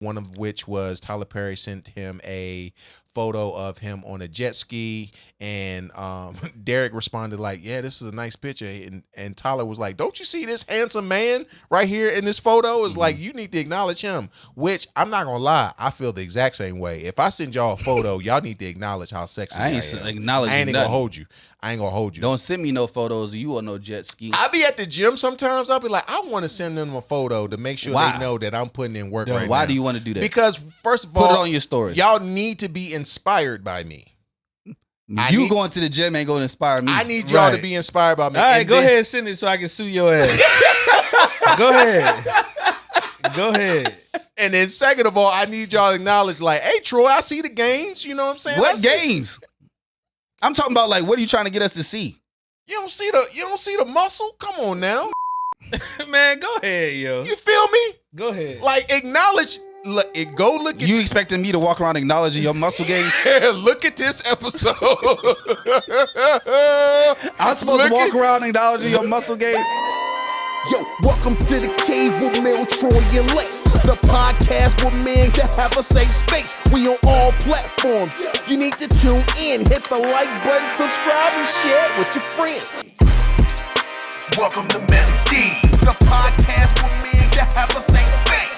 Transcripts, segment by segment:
one of which was Tyler Perry sent him a photo of him on a jet ski, and Derek responded like, yeah, this is a nice picture, and Tyler was like, don't you see this handsome man right here in this photo? It's like, you need to acknowledge him, which I'm not gonna lie, I feel the exact same way. If I send y'all a photo, y'all need to acknowledge how sexy I am. Acknowledge I ain't nothing. gonna hold you. I ain't gonna hold you. Don't send me no photos of you on no jet ski. I be at the gym sometimes. I'll be like, I want to send them a photo to make sure they know that I'm putting in work right now. Why do you want to do that? Because first of all, put it on your story. Y'all need to be inspired by me. Going to the gym ain't going to inspire me. I need y'all to be inspired by me. All right, go ahead and send it so I can sue your ass. Go ahead. Go ahead. And then second of all, I need y'all to acknowledge like, hey, Troy, I see the gains. You know what I'm saying? What gains? I'm talking about like, what are you trying to get us to see? You don't see the muscle? Come on now. Man, go ahead, yo. You feel me? Go ahead. Like, acknowledge. Go look at you expecting me to walk around acknowledging your muscle gains? Look at this episode. I'm supposed to walk around acknowledging your muscle gains? Yo, welcome to the cave with Mel, Troy, and Lex. The podcast with men to have a safe space. We on all platforms. You need to tune in, hit the like button, subscribe, and share it with your friends. Welcome to Melody, the podcast with men to have a safe space.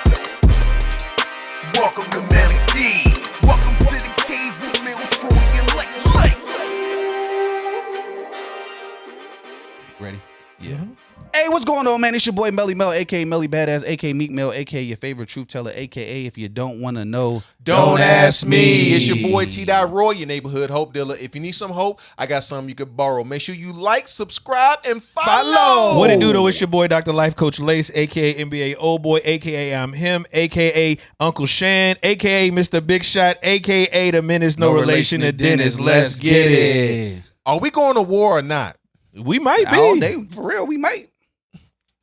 Welcome to Melody. Welcome to the cave with Mel, Troy, and Lex. Ready? Yeah. Hey, what's going on, man? It's your boy Melly Mel, a.k.a. Melly Badass, a.k.a. Meek Mel, a.k.a. your favorite truth teller, a.k.a. if you don't want to know, don't ask me. It's your boy T. Roy, your neighborhood hope dealer. If you need some hope, I got something you could borrow. Make sure you like, subscribe, and follow. What it do, though? It's your boy Dr. Life Coach Lace, a.k.a. NBA Old Boy, a.k.a. I'm him, a.k.a. Uncle Shan, a.k.a. Mr. Big Shot, a.k.a. the menace, no relation to Dennis. Let's get it. Are we going to war or not? We might be. Oh, for real, we might.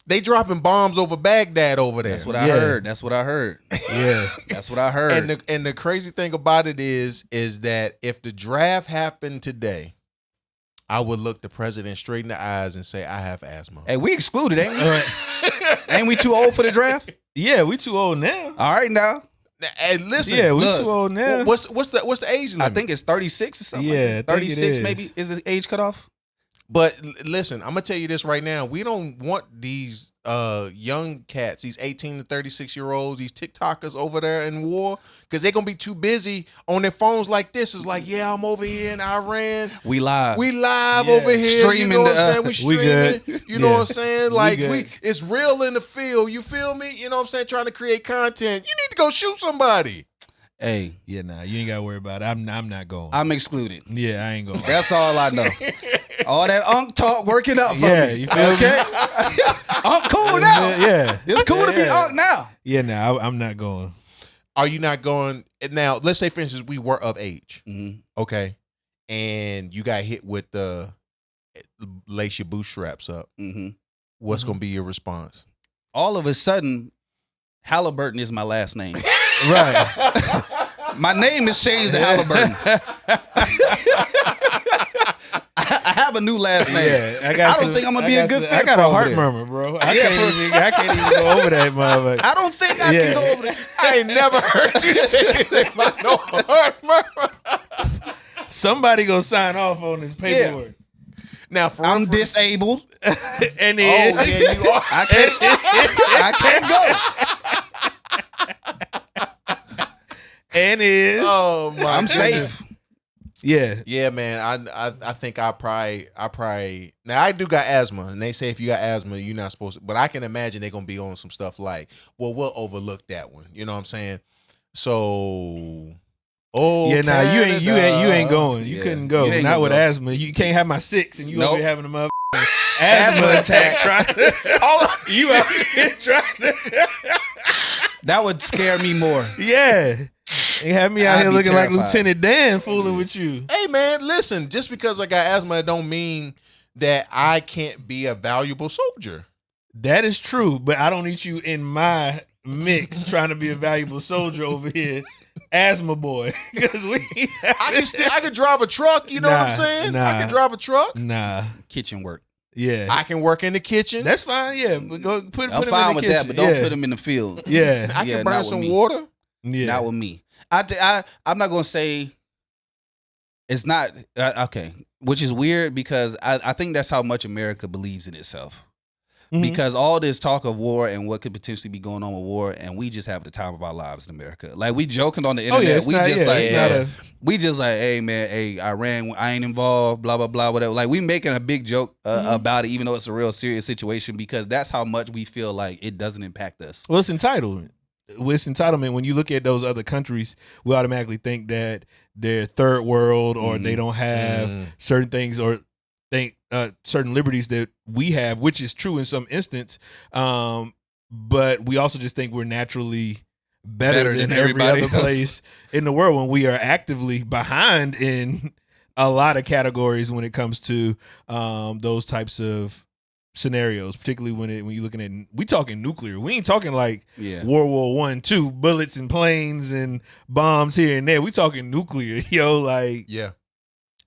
They dropping bombs over Baghdad over there. That's what I heard. That's what I heard. Yeah. That's what I heard. And the crazy thing about it is that if the draft happened today, I would look the president straight in the eyes and say, I have asthma. Hey, we excluded, ain't we? Ain't we too old for the draft? Yeah, we too old now. All right, now. Hey, listen. Yeah, we too old now. What's the age limit? I think it's 36 or something. Yeah, like 36 maybe is the age cutoff. But listen, I'm gonna tell you this right now. We don't want these young cats, these 18 to 36-year-olds, these TikTokers over there in war, because they're gonna be too busy on their phones like this. It's like, yeah, I'm over here in Iran. We live over here. Streaming. You know what I'm saying? We streaming. good. You know what I'm saying? Like good. it's real in the field. You feel me? You know what I'm saying? Trying to create content. You need to go shoot somebody. Hey. Yeah, nah, you ain't gotta worry about it. I'm not going. I'm excluded. Yeah, I ain't going. That's all I know. All that unk talk working up for me. You feel okay? Unk cool now. Yeah. It's cool to be unk now. Yeah, nah, I'm not going. Are you not going? Now, let's say, for instance, we were of age. Mm-hmm. Okay. And you got hit with the lace your bootstraps up. Mm-hmm. What's going to be your response? All of a sudden, Halliburton is my last name. Right. My name is changed to Halliburton. I have a new last name. Yeah, I don't think I'm gonna be a good fit. I got for a heart over murmur, bro. I can't even go over that motherfucker. I don't think I can go over there. I ain't never heard you say anything about no heart murmur. Somebody gonna sign off on this paperwork. Now, I'm disabled, and then oh yeah, you are. I can't go. And is Oh my! I'm goodness. safe. Yeah, man. I think I probably now I do got asthma, and they say if you got asthma, you're not supposed to. But I can imagine they're gonna be on some stuff like, well, we'll overlook that one. You know what I'm saying? So, yeah. Nah, you ain't going. You Yeah. couldn't go. You ain't Not gonna with go. asthma. You can't have my 6, and you Nope. over here having a mother asthma attack. You out here trying to. That would scare me more. Yeah. They have me out I'd here be looking like terrified. Lieutenant Dan fooling with you. hey man, listen. Just because I got asthma, it don't mean that I can't be a valuable soldier. That is true, but I don't need you in my mix trying to be a valuable soldier over here, asthma boy. Because I could drive a truck. You know what I'm saying? I can drive a truck. Nah. Kitchen work. Yeah. I can work in the kitchen. That's fine. Yeah. But go put I'm him fine in the with kitchen. that, but don't Yeah. put him in the field. Yeah. I Yeah, can not burn with some me. water. Yeah. Not with me. I'm not gonna say it's not okay, which is weird because I think that's how much America believes in itself. Mhm. Because all this talk of war and what could potentially be going on with war, and we just have the time of our lives in America. Like we joking on the internet, Oh, yeah, it's we not- just yeah, like it's not a- we just like, hey man, hey Iran, I ain't involved, blah blah blah, whatever. Like we making a big joke about it, even though it's a real serious situation, because that's how much we feel like it doesn't impact us. Well, it's entitlement. With entitlement, when you look at those other countries, we automatically think that they're third world or they don't have certain things or think certain liberties that we have, which is true in some instance. But we also just think we're naturally better than every everybody other else. place in the world when we are actively behind in a lot of categories when it comes to those types of scenarios, particularly when you're looking at, we talking nuclear. We ain't talking like World War I, II, bullets and planes and bombs here and there. We talking nuclear, yo, like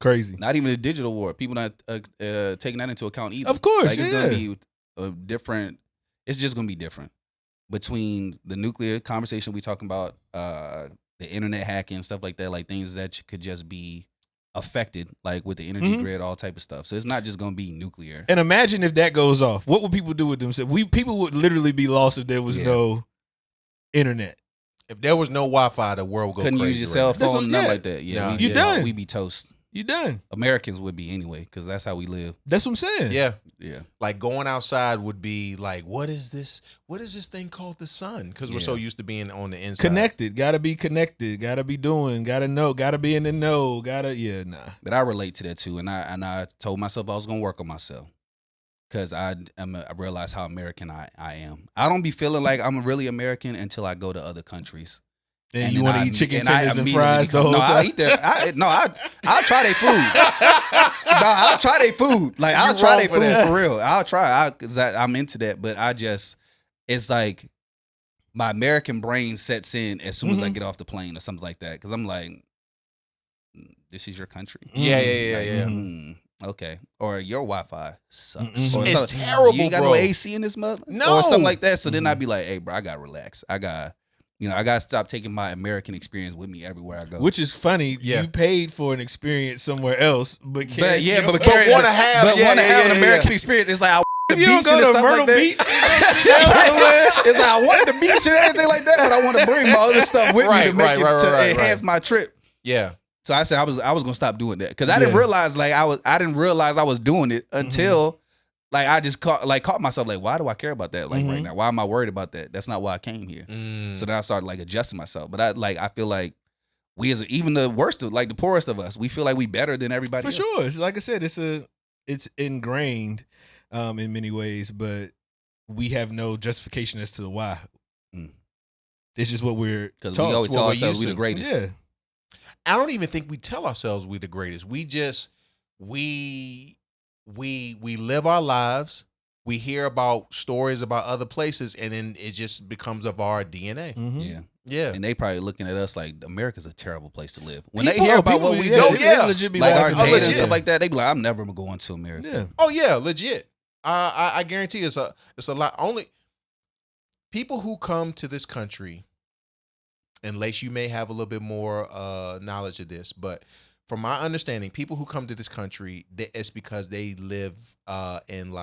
crazy. Not even a digital war. People not taking that into account either. Of course, like it's gonna be a different. It's just gonna be different between the nuclear conversation we talking about, the internet hacking, stuff like that, like things that could just be affected, like with the energy grid, all type of stuff. So it's not just gonna be nuclear. And imagine if that goes off. What would people do with themselves? People would literally be lost if there was no internet. If there was no Wi-Fi, the world would go Couldn't crazy. use your cell That's phone, what- nothing yeah. like that. Yeah, Nah, you done. We'd be toast. You done. Americans would be anyway, because that's how we live. That's what I'm saying. Yeah. Yeah. Like going outside would be like, what is this? What is this thing called the sun? Because we're so used to being on the inside. Connected. Gotta be connected. Gotta be doing. Gotta know. Gotta be in the know. But I relate to that too, and I told myself I was gonna work on myself because I realized how American I am. I don't be feeling like I'm really American until I go to other countries. And then you want to I- eat chicken and I tenders and immediately fries the whole no, time? I eat their. I'll try their food. I'll try their food. Like I'll You try wrong their for food that. for real. I'll try. Because I'm into that. But it's like my American brain sets in as soon as I get off the plane or something like that. Because I'm like, this is your country. Yeah. Okay. Or your Wi-Fi sucks. Mm-mm. Or It's something. terrible, You ain't got bro. no AC in this mother? No. Or something like that. So then I'd be like, hey, bro, I got to relax. I got to stop taking my American experience with me everywhere I go. Which is funny. Yeah. You paid for an experience somewhere else, but but carry yeah, your- but carry, wanna have- but yeah, want to yeah, have yeah, an yeah. American experience. It's like I the You don't beach go and to stuff Myrtle like that. Beach? It's like I wanted the beach and everything like that, but I want to bring my other stuff with me to make it enhance my trip. Yeah. So I said I was gonna stop doing that because I didn't realize I was doing it until like I just caught myself like, why do I care about that right now? Why am I worried about that? That's not why I came here. So then I started like adjusting myself. But I feel like we even the worst of like the poorest of us, we feel like we better than everybody For else. sure. It's like I said, it's ingrained in many ways, but we have no justification as to why. It's just what we're Because taught. we always what tell we're ourselves used we the to. greatest. Yeah. I don't even think we tell ourselves we the greatest. We just we live our lives. We hear about stories about other places, and then it just becomes of our DNA. Yeah. Yeah. And they probably looking at us like America's a terrible place to live. When People- they hear oh, about people- what we yeah, do, they legit be like our laughing data at and it. stuff like that, they be like, I'm never going to America. Yeah. Oh yeah, legit. I guarantee it's a lot. Only people who come to this country, unless you may have a little bit more knowledge of this, but from my understanding, people who come to this country, it's because they live in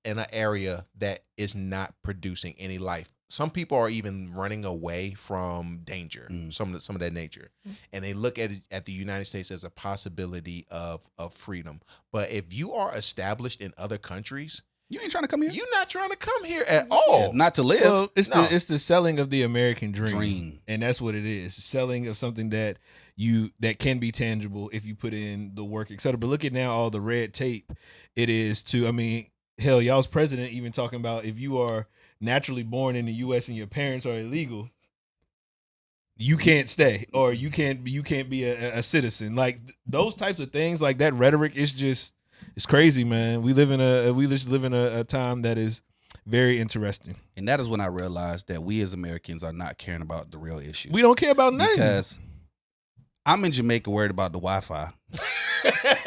an area that is not producing any life. Some people are even running away from danger, some of that nature, and they look at the United States as a possibility of freedom. But if you are established in other countries, You ain't trying to come here. you're not trying to come here at all. Not to live. Well, it's No. the selling of the American Dream. and that's what it is. Selling of something that can be tangible if you put in the work, etc. But look at now all the red tape it is to. I mean, hell, y'all's president even talking about if you are naturally born in the U.S. and your parents are illegal, you can't stay or you can't be a citizen. Like those types of things, like that rhetoric is just it's crazy, man. We live in a time that is very interesting. And that is when I realized that we as Americans are not caring about the real issues. We don't care about nothing. Because I'm in Jamaica worried about the Wi-Fi.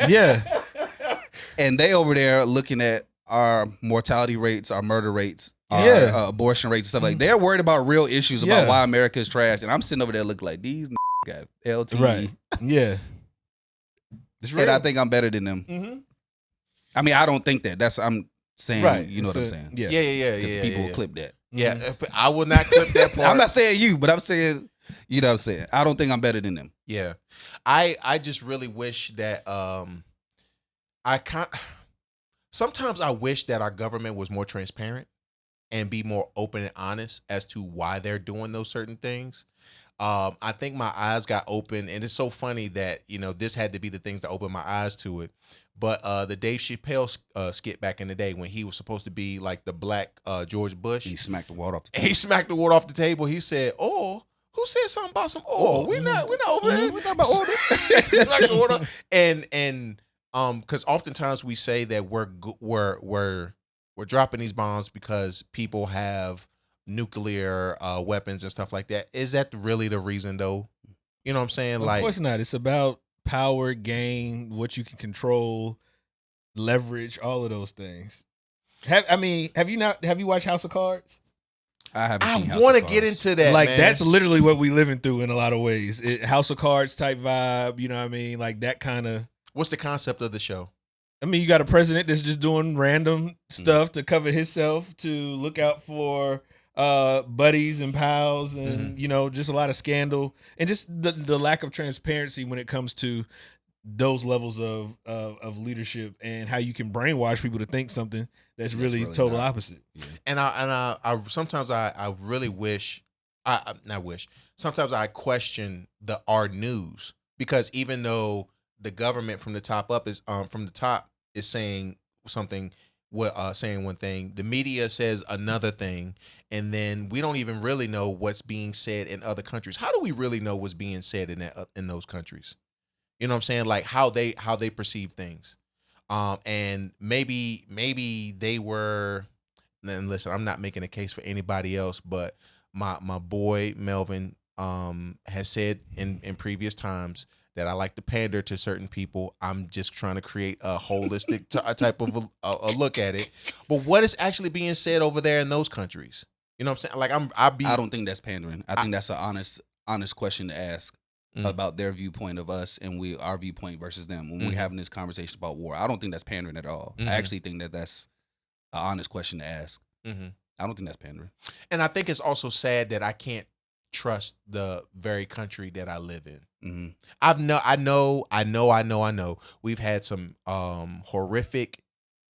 Yeah. And they over there looking at our mortality rates, our murder rates Yeah. abortion rates and stuff like. They're worried about real issues about Yeah. why America is trash, and I'm sitting over there looking like these got LT. Right. Yeah. It's And I real. think I'm better than them. Mm-hmm. I mean, I don't think that. That's I'm saying. Right. You know what I'm saying? Yeah. Yeah. People will clip that. Yeah, I will not clip that part. I'm not saying you, but I'm saying, you know what I'm saying. I don't think I'm better than them. Yeah, I just really wish that sometimes I wish that our government was more transparent and be more open and honest as to why they're doing those certain things. I think my eyes got open, and it's so funny that this had to be the things that opened my eyes to it. But the Dave Chappelle skit back in the day when he was supposed to be like the black George Bush, He smacked the water off the table. he smacked the water off the table. He said, "Oh, who said something about some oil? We're not over there. We're talking about oil." He smacked the water. And because oftentimes we say that we're dropping these bombs because people have nuclear weapons and stuff like that. Is that really the reason though? You know what I'm saying? Of course not. It's about power, gain, what you can control, leverage, all of those things. Have you watched House of Cards? I haven't seen I House want of to get Cards. into that. Like man. that's literally what we living through in a lot of ways. House of Cards type vibe, you know what I mean? Like that kind of. What's the concept of the show? I mean, you got a president that's just doing random stuff to cover himself, to look out for buddies and pals, and just a lot of scandal, and just the lack of transparency when it comes to those levels of leadership, and how you can brainwash people to think something that's really total opposite. Yeah. And I sometimes I really wish I not wish. Sometimes I question our news, because even though the government from the top is saying something, saying one thing, the media says another thing, and then we don't even really know what's being said in other countries. How do we really know what's being said in those countries? You know what I'm saying? Like how they perceive things. And maybe they were. And listen, I'm not making a case for anybody else, but my boy Melvin has said in previous times that I like to pander to certain people. I'm just trying to create a holistic type of a look at it. But what is actually being said over there in those countries? You know what I'm saying? Like I don't think that's pandering. I think that's an honest question to ask about their viewpoint of us and our viewpoint versus them when we're having this conversation about war. I don't think that's pandering at all. I actually think that that's an honest question to ask. I don't think that's pandering. And I think it's also sad that I can't trust the very country that I live in. I know. We've had some horrific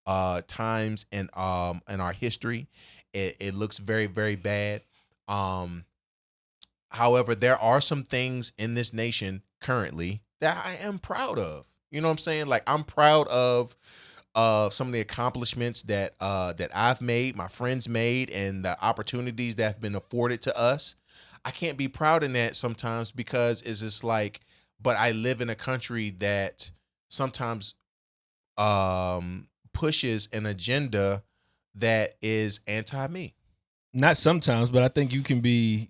times in our history. It looks very, very bad. However, there are some things in this nation currently that I am proud of. You know what I'm saying? Like I'm proud of some of the accomplishments that I've made, my friends made, and the opportunities that have been afforded to us. I can't be proud in that sometimes because it's just like, but I live in a country that sometimes pushes an agenda that is anti-me. Not sometimes, but I think you can be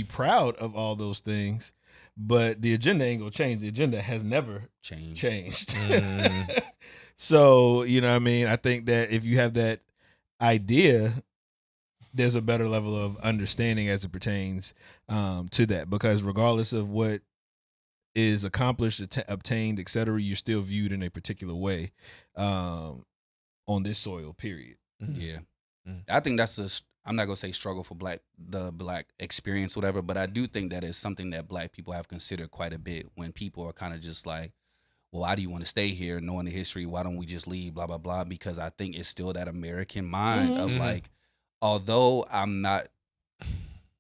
proud of all those things, but the agenda ain't gonna change. The agenda has never changed. So, you know what I mean? I think that if you have that idea, there's a better level of understanding as it pertains to that, because regardless of what is accomplished, obtained, etc., you're still viewed in a particular way on this soil, period. Yeah. I think that's I'm not gonna say struggle for the black experience, whatever, but I do think that is something that black people have considered quite a bit when people are kind of just like, well, why do you want to stay here knowing the history? Why don't we just leave? Blah, blah, blah. Because I think it's still that American mind of like, although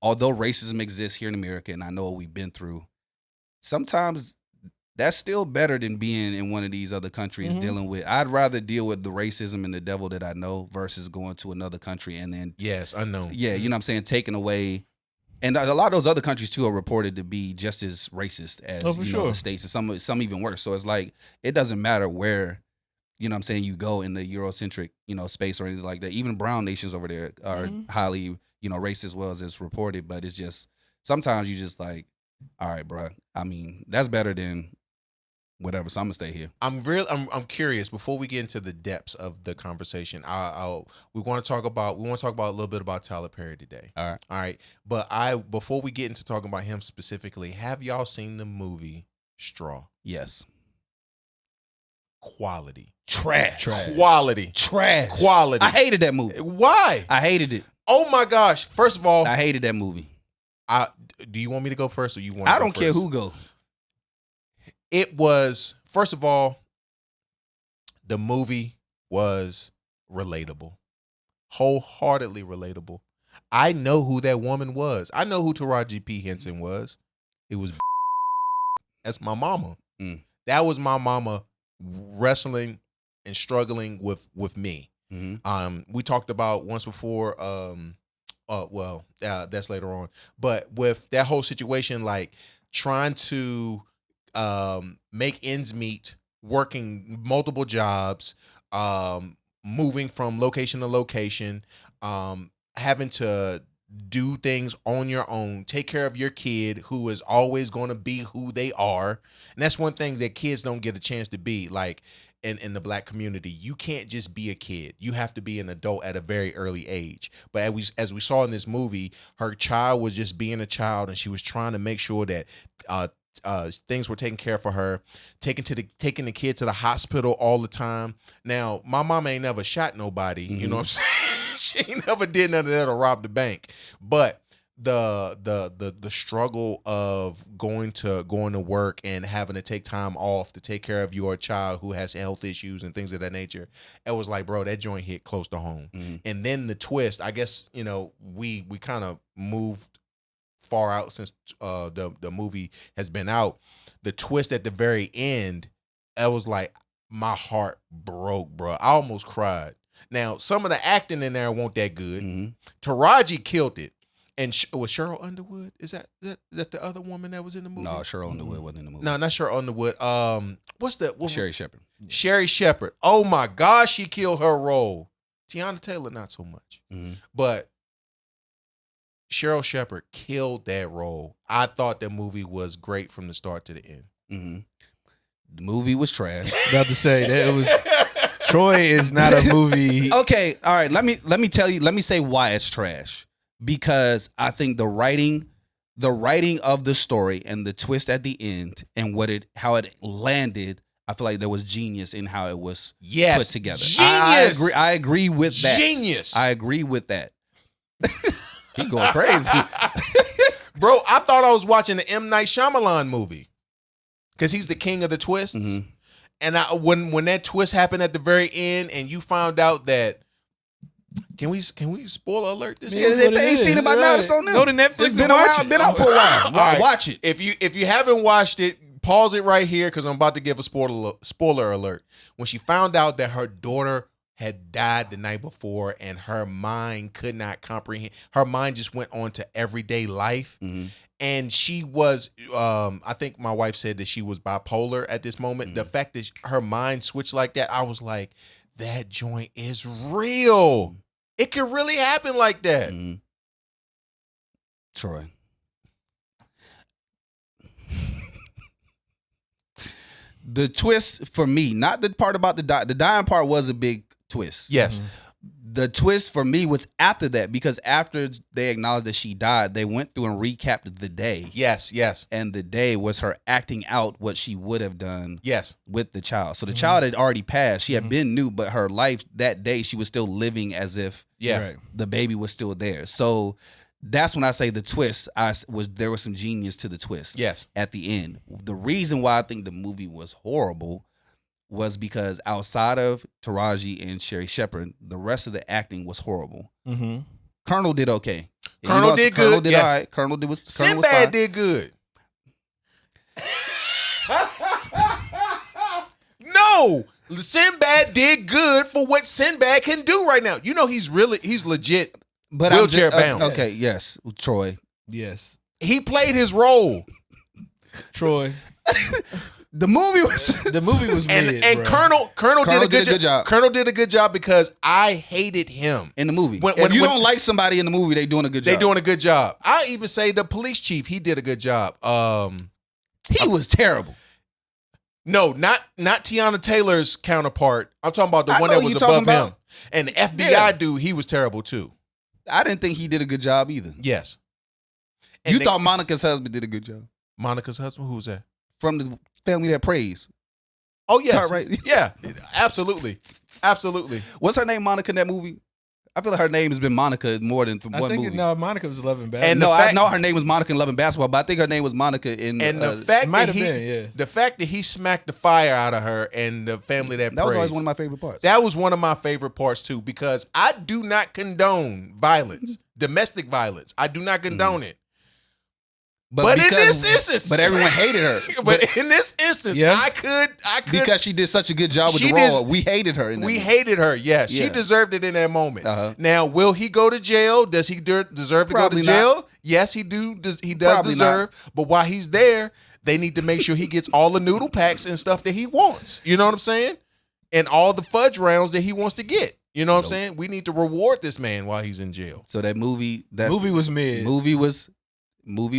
racism exists here in America and I know what we've been through, sometimes that's still better than being in one of these other countries dealing with. I'd rather deal with the racism and the devil that I know versus going to another country and then unknown. Yeah, you know what I'm saying, taking away. And a lot of those other countries too are reported to be just as racist as the States, and some even worse. So it's like it doesn't matter where, you know what I'm saying, you go in the Eurocentric, space or anything like that. Even brown nations over there are highly, racist as well as it's reported. But it's just sometimes you just like, all right, bro. I mean, that's better than whatever. So I'm gonna stay here. I'm curious. Before we get into the depths of the conversation, we want to talk about a little bit about Tyler Perry today. All right. But before we get into talking about him specifically, have y'all seen the movie Straw? Yes. Quality. Trash. Quality. Trash. Quality. I hated that movie. Why? I hated it. Oh my gosh! First of all, I hated that movie. Do you want me to go first, or you want? I don't care who go. It was, first of all, the movie was relatable, wholeheartedly relatable. I know who that woman was. I know who Taraji P. Henson was. It was that's my mama. That was my mama wrestling and struggling with me. Mm-hmm. We talked about once before. That's later on. But with that whole situation, like trying to make ends meet, working multiple jobs, moving from location to location, having to do things on your own, take care of your kid who is always going to be who they are. And that's one thing that kids don't get a chance to be. Like in the Black community, you can't just be a kid. You have to be an adult at a very early age. But as we saw in this movie, her child was just being a child, and she was trying to make sure that things were taken care of for her, taking the kid to the hospital all the time. Now, my mom ain't never shot nobody, you know what I'm saying? She ain't never did none of that or robbed the bank. But the struggle of going to work and having to take time off to take care of your child who has health issues and things of that nature, it was like, bro, that joint hit close to home. And then the twist, I guess, we kind of moved far out since the movie has been out. The twist at the very end, it was like my heart broke, bro. I almost cried. Now, some of the acting in there weren't that good. Taraji killed it. And was Cheryl Underwood? Is that the other woman that was in the movie? No, Cheryl Underwood wasn't in the movie. No, not Cheryl Underwood. Sherry Shepherd. Sherry Shepherd. Oh my gosh, she killed her role. Tiana Taylor, not so much. But Cheryl Shepherd killed that role. I thought that movie was great from the start to the end. The movie was trash. About to say that it was. Troy is not a movie. Okay, all right. Let me tell you. Let me say why it's trash. Because I think the writing of the story and the twist at the end and how it landed, I feel like there was genius in how it was put together. Genius. I agree with that. Genius. I agree with that. He going crazy. Bro, I thought I was watching the M. Night Shyamalan movie. Because he's the king of the twists. And when that twist happened at the very end and you found out that, can we spoiler alert this? If they ain't seen it by now, it's on them. Go to Netflix. It's been out for a while. All right. Watch it. If you haven't watched it, pause it right here because I'm about to give a spoiler alert. When she found out that her daughter had died the night before and her mind could not comprehend, her mind just went on to everyday life. And she was, I think my wife said that she was bipolar at this moment. The fact that her mind switched like that, I was like, that joint is real. It could really happen like that. Troy. The twist for me, not the part about the dying part was a big twist. Yes. The twist for me was after that, because after they acknowledged that she died, they went through and recapped the day. Yes. And the day was her acting out what she would have done with the child. So the child had already passed. She had been new, but her life that day, she was still living as if the baby was still there. So that's when I say the twist, there was some genius to the twist. Yes. At the end. The reason why I think the movie was horrible was because outside of Taraji and Sherry Shepherd, the rest of the acting was horrible. Colonel did okay. Colonel did good. Colonel did all right. Colonel was Sinbad did good. No, Sinbad did good for what Sinbad can do right now. You know he's legit wheelchair bound. Okay, yes, Troy. Yes. He played his role. Troy. The movie was weird, and bro. Colonel did a good job. Colonel did a good job because I hated him in the movie. When you don't like somebody in the movie, they doing a good job. They doing a good job. I even say the police chief, he did a good job. He was terrible. No, not Tiana Taylor's counterpart. I'm talking about the I one know that you was talking above him. about. And the FBI Yeah. dude, he was terrible too. I didn't think he did a good job either. Yes. And You thought Monica's husband did a good job. Monica's husband? Who was that? From the family that prays. Oh, yes. Right. Yeah, absolutely. Absolutely. What's her name, Monica, in that movie? I feel like her name has been Monica more than I one think movie. no, Monica was Love and Bad. And No, the I fact- know her name was Monica in Love and Basketball, but I think her name was Monica in. And the it fact might that have been, yeah. the fact that he smacked the fire out of her and the family that was always prays, one of my favorite parts. that was one of my favorite parts too, because I do not condone violence, domestic violence. I do not condone it. But in because- this instance, but everyone hated her. But in this instance, Yeah. I could Because she did such a good job with She the role, did- we hated her. In that we movie. hated her. Yes, she Yeah. deserved it in that moment. Uh-huh. Now, will he go to jail? Does he deserve to Probably go to jail? Yes, he he does Probably deserve. But while he's there, they need to make sure he gets all the noodle packs and stuff that he wants. You know what I'm saying? And all the fudge rounds that he wants to get. You know what I'm saying? We need to reward this man while he's in jail. So that movie, movie was mid. movie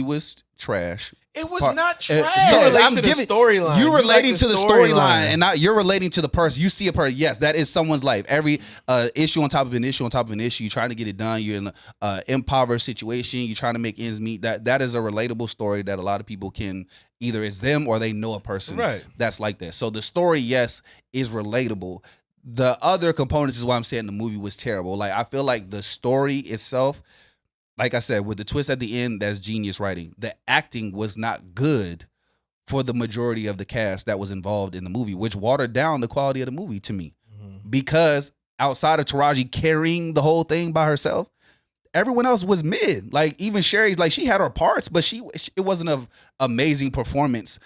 was trash. It was Part- not So trash. You relate I'm to the giving- storyline. You You relating like to the the storyline. storyline, and now you're relating to the person. You see a person. Yes, that is someone's life. Every issue on top of an issue on top of an issue. You're trying to get it done. You're in an impoverished situation. You're trying to make ends meet. That is a relatable story that a lot of people can either it's them or they know a person Right. that's like that. So the story, yes, is relatable. The other components is why I'm saying the movie was terrible. Like I feel like the story itself, like I said, with the twist at the end, that's genius writing. The acting was not good for the majority of the cast that was involved in the movie, which watered down the quality of the movie to me. Because outside of Taraji carrying the whole thing by herself, everyone else was mid. Like even Sherry's, like she had her parts, but it wasn't an amazing performance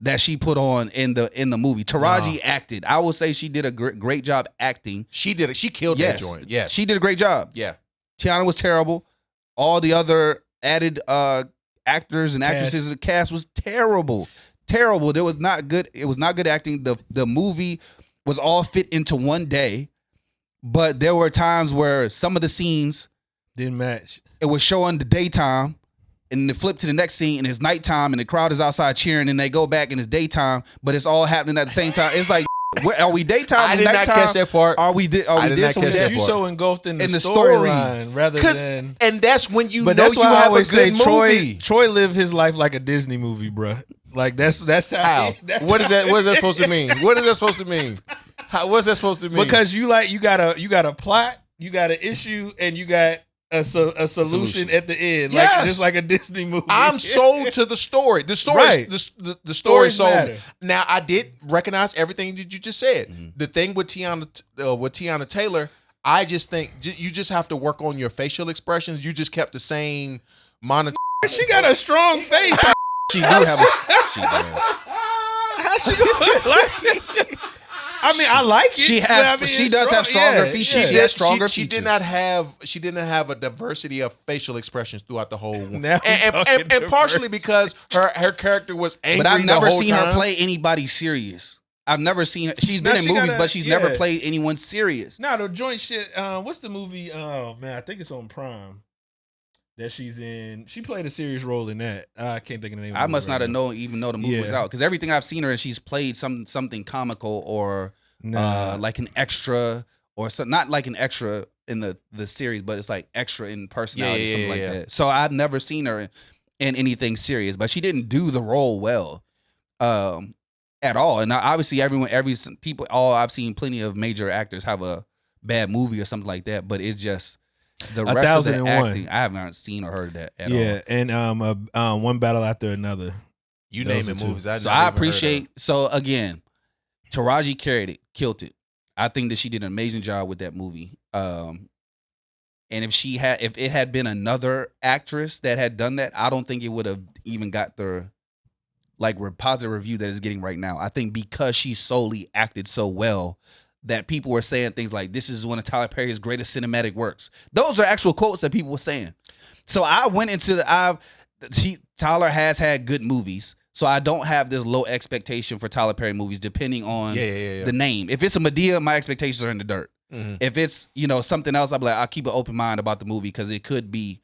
that she put on in the movie. Taraji acted. I will say she did a great job acting. She did it. She killed that joint. Yes. She did a great job. Yeah. Tiana was terrible. All the other added actors and actresses in the cast was terrible. Terrible. There was not good. It was not good acting. The movie was all fit into one day, but there were times where some of the scenes Didn't match. it was showing the daytime, and they flip to the next scene and it's nighttime, and the crowd is outside cheering, and they go back and it's daytime, but it's all happening at the same time. It's like, are we daytime? I did not nighttime? catch that part. Are we this? I Are we did this? not Are we catch that? that You part. so engulfed in the In the story. storyline rather than. And that's when you But know that's you why I have a always say good movie. Troy lived his life like a Disney movie, bruh. Like that's how. How? What is that? What is that supposed to mean? What is that supposed to mean? What's that supposed to mean? Because you got a plot, you got an issue, and you got a solution at the end, Yes. like just like a Disney movie. I'm sold to the story. The story, Right. the story Stories sold me. matter. Now I did recognize everything that you just said. The thing with Tiana Taylor, I just think you just have to work on your facial expressions. You just kept the same monitor. She got a strong face. She do have a. She does. How she gonna like? I mean, I like it. She but has. I mean, She it's does have strong. stronger Yeah, features. She yeah. has stronger She features. did not have. She didn't have a diversity of facial expressions throughout the whole. Now we and talking partially diversity. because her character was angry. But I've never the whole seen time. her play anybody serious. I've never seen her. She's been Now in she movies, gotta- but she's yeah. never played anyone serious. Nah, the joint shit. What's the movie? Oh man, I think it's on Prime. That she's in. She played a serious role in that. I can't think of the name. I of the must movie not right have even know the movie was Yeah. out, because everything I've seen her in, she's played something comical or Nah. like an extra or not like an extra in the series, but it's like extra in personality, something like that. So I've never seen her in anything serious, but she didn't do the role well at all. And obviously all I've seen plenty of major actors have a bad movie or something like that, but it's just the rest of the 1001. acting. I haven't seen or heard that at Yeah, all. and one battle after another. You Those name are it two. movies. So I appreciate. So again, Taraji carried it, killed it. I think that she did an amazing job with that movie. And if it had been another actress that had done that, I don't think it would have even got the positive review that it's getting right now. I think because she solely acted so well that people were saying things like, "This is one of Tyler Perry's greatest cinematic works." Those are actual quotes that people were saying. So I went into Tyler has had good movies. So I don't have this low expectation for Tyler Perry movies, depending on the name. If it's a Medea, my expectations are in the dirt. Mhm. If it's something else, I'll be like, I'll keep an open mind about the movie, because it could be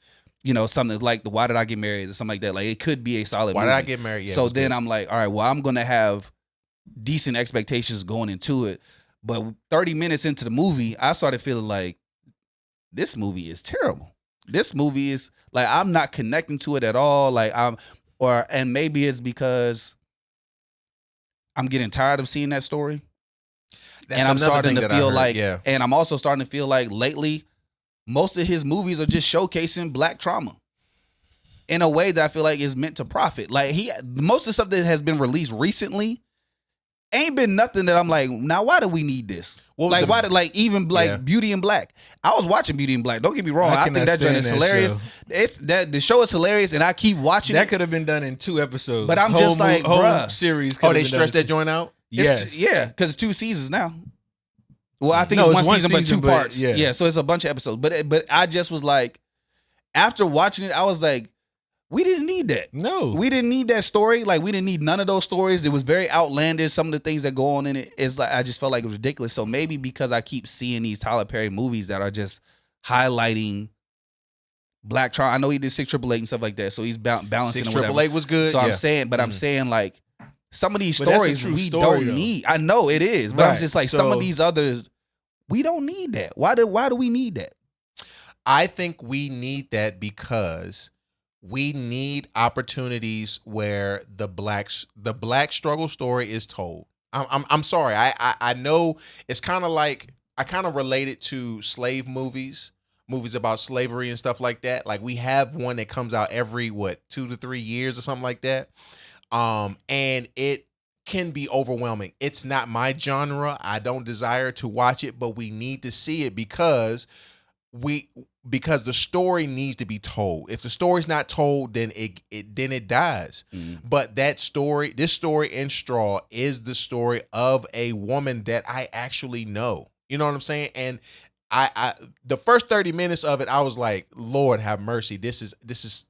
something like the Why Did I Get Married or something like that. Like it could be a solid Why movie. Did I Get Married? Yeah, so it was then good. I'm like, all right, well, I'm gonna have decent expectations going into it. But 30 minutes into the movie, I started feeling like this movie is terrible. This movie is like, I'm not connecting to it at all. Like and maybe it's because I'm getting tired of seeing that story. That's and I'm another starting thing to that I feel heard, like, yeah. and I'm also starting to feel like lately, most of his movies are just showcasing black trauma in a way that I feel like is meant to profit. Like most of the stuff that has been released recently ain't been nothing that I'm like, now why do we need this? Well, like why did even like yeah. Beauty and Black? I was watching Beauty and Black. Don't get me wrong. I think cannot that joint stand is that hilarious. show. It's that the show is hilarious, and I keep watching That it. could have been done in 2 episodes. But I'm just like, whole bruh. series. Oh, they stretched that joint out? Yes. Yeah, because it's 2 seasons now. Well, I think No, it's one season, but 2 but parts. yeah. Yeah, so it's a bunch of episodes. But I just was like, after watching it, I was like, we didn't need that. No. We didn't need that story. Like, we didn't need none of those stories. It was very outlandish. Some of the things that go on in it is like, I just felt like it was ridiculous. So maybe because I keep seeing these Tyler Perry movies that are just highlighting black trauma. I know he did 688 and stuff like that. So he's balancing 688 was good. So yeah. I'm saying, but I'm saying like some of these But that's a stories true we story, don't though. need. I know it is, but I'm Right. just like some So- of these others, we don't need that. Why do we need that? I think we need that because we need opportunities where the black struggle story is told. I'm sorry. I know it's kind of like, I kind of relate it to slave movies about slavery and stuff like that. Like we have one that comes out every 2 to 3 years or something like that. And it can be overwhelming. It's not my genre. I don't desire to watch it, but we need to see it because the story needs to be told. If the story's not told, then it dies. But this story in Straw is the story of a woman that I actually know. You know what I'm saying? And I the first 30 minutes of it, I was like, Lord have mercy. This is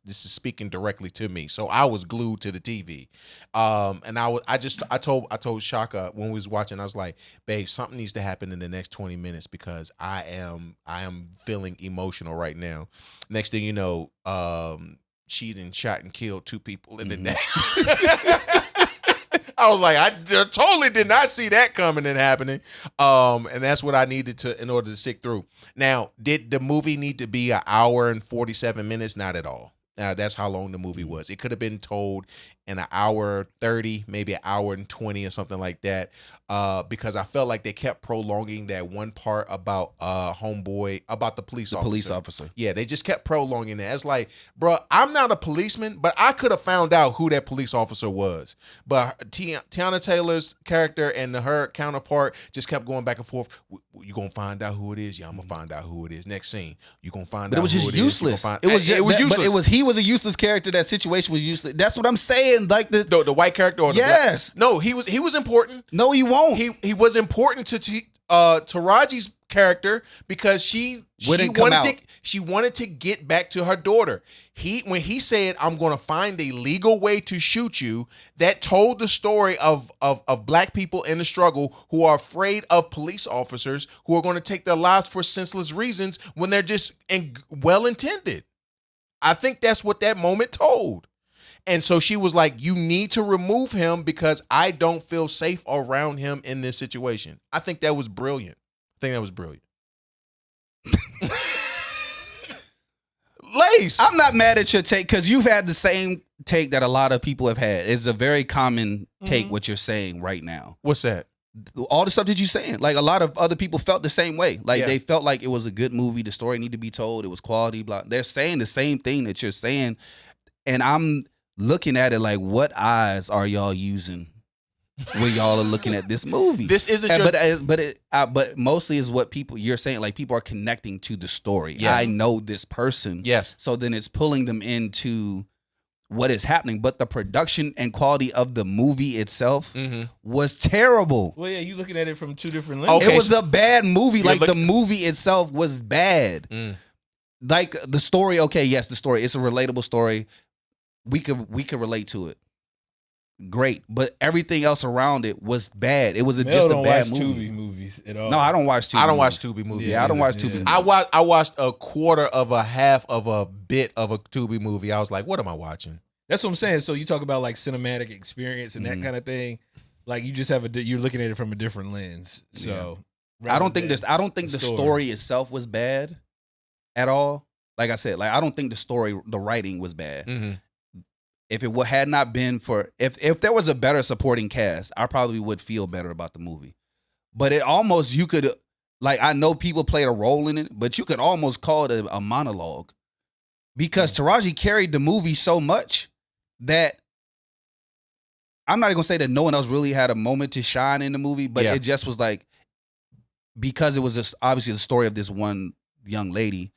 speaking directly to me. So I was glued to the TV. And I told Shaka when we was watching, I was like, babe, something needs to happen in the next 20 minutes because I am feeling emotional right now. Next thing you know, she done shot and killed 2 people in the neck. I was like, I totally did not see that coming and happening. And that's what I needed to in order to stick through. Now, did the movie need to be 1 hour and 47 minutes? Not at all. That's how long the movie was. It could have been told in 1 hour 30, maybe 1 hour and 20 or something like that. Because I felt like they kept prolonging that one part about homeboy, about the police officer. Yeah, they just kept prolonging that. It's like, bro, I'm not a policeman, but I could have found out who that police officer was. But Tiana Taylor's character and her counterpart just kept going back and forth. You gonna find out who it is? Yeah, I'm gonna find out who it is. Next scene, you gonna find out. But it was who just it is. useless. It It was was useless. he was a useless character. That situation was useless. That's what I'm saying. Like the white character or the yes. black? No, he was important. No, he won't. He was important to Taraji's character because she wanted to get back to her daughter. When he said, I'm going to find a legal way to shoot you, that told the story of black people in the struggle who are afraid of police officers who are going to take their lives for senseless reasons when they're just well-intended. I think that's what that moment told. And so she was like, you need to remove him because I don't feel safe around him in this situation. I think that was brilliant. Lace. I'm not mad at your take because you've had the same take that a lot of people have had. It's a very common take what you're saying right now. What's that? All the stuff that you're saying. Like a lot of other people felt the same way. Like Yeah. they felt like it was a good movie. The story needed to be told. It was quality. Blah. They're saying the same thing that you're saying. And I'm looking at it like, what eyes are y'all using when y'all are looking at this movie? This isn't but mostly is what you're saying, like people are connecting to the story. Yes. I know this person. Yes. So then it's pulling them into what is happening. But the production and quality of the movie itself was terrible. Well, yeah, you looking at it from 2 different lenses. Okay. It was a bad movie. Like the looking- movie itself was bad. Like the story, okay, yes, the story. It's a relatable story. We could relate to it. Great, but everything else around it was bad. It was just a bad movie. Tubi movies at all. No, I don't watch Tubi. I don't movies. watch Tubi movies. Yeah, I don't either. watch Tubi. Yeah. movies. I watched a quarter of a half of a bit of a Tubi movie. I was like, what am I watching? That's what I'm saying. So you talk about like cinematic experience and that kind of thing. Like you just have you're looking at it from a different lens. So I don't think the story itself was bad at all. Like I said, like I don't think the writing was bad. Mm-hmm. If it had not been for if there was a better supporting cast, I probably would feel better about the movie. But it almost you could like I know people played a role in it, but you could almost call it a monologue because Taraji carried the movie so much that I'm not even gonna say that no one else really had a moment to shine in the movie, but it just was like because it was just obviously the story of this one young lady,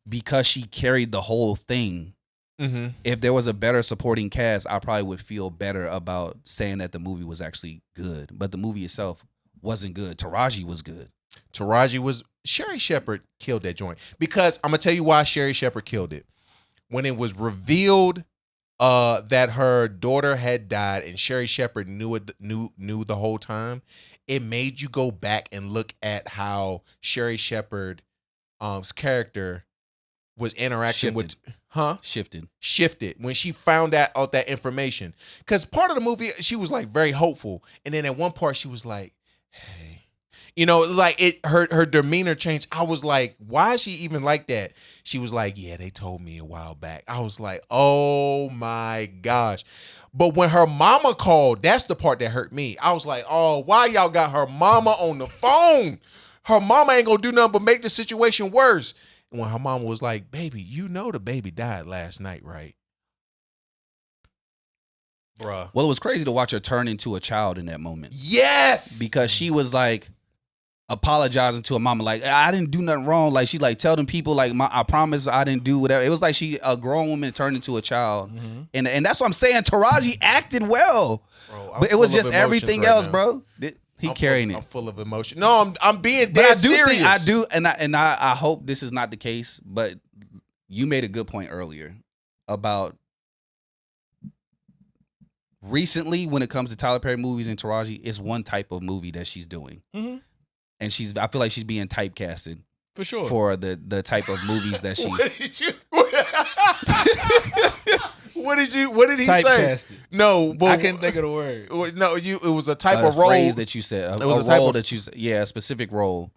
because she carried the whole thing. Mm-hmm. If there was a better supporting cast, I probably would feel better about saying that the movie was actually good. But the movie itself wasn't good. Taraji was good. Sherry Shepherd killed that joint. Because I'm gonna tell you why Sherry Shepherd killed it. When it was revealed that her daughter had died and Sherry Shepherd knew the whole time, it made you go back and look at how Sherry Shepherd's character was interacting with shifted when she found out that information. Because part of the movie she was like very hopeful, and then at one part she was like, hey, like her demeanor changed. I was like, why is she even like that? She was like, yeah, they told me a while back. I was like, oh my gosh. But when her mama called, that's the part that hurt me. I was like, oh, why y'all got her mama on the phone? Her mama ain't gonna do nothing but make the situation worse. And when her mama was like, baby, the baby died last night, right? Bruh. Well, it was crazy to watch her turn into a child in that moment. Yes! Because she was like apologizing to her mama, like, I didn't do nothing wrong. Like, she like tell them people, like, I promise I didn't do whatever. It was like a grown woman turned into a child. Mm-hmm. And that's what I'm saying. Taraji acted well. Bro, but it was just everything else, bro. I'm carrying it. I'm full of emotion. No, I'm being dead serious. I do, and I hope this is not the case, but you made a good point earlier about recently when it comes to Tyler Perry movies and Taraji, it's one type of movie that she's doing. Mm-hmm. And I feel like she's being typecasted. For sure. For the type of movies that she's What did he say? No, but I can't think of the word. No, it was a type of role phrase that you said. It was a role that you said. Yeah, a specific role.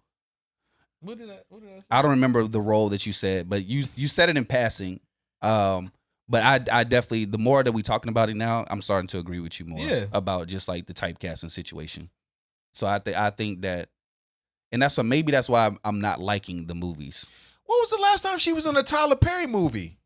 What did I say? I don't remember the role that you said, but you said it in passing. But I definitely, the more that we talking about it now, I'm starting to agree with you more about just like the typecasting situation. So I think that, and that's why I'm not liking the movies. What was the last time she was in a Tyler Perry movie?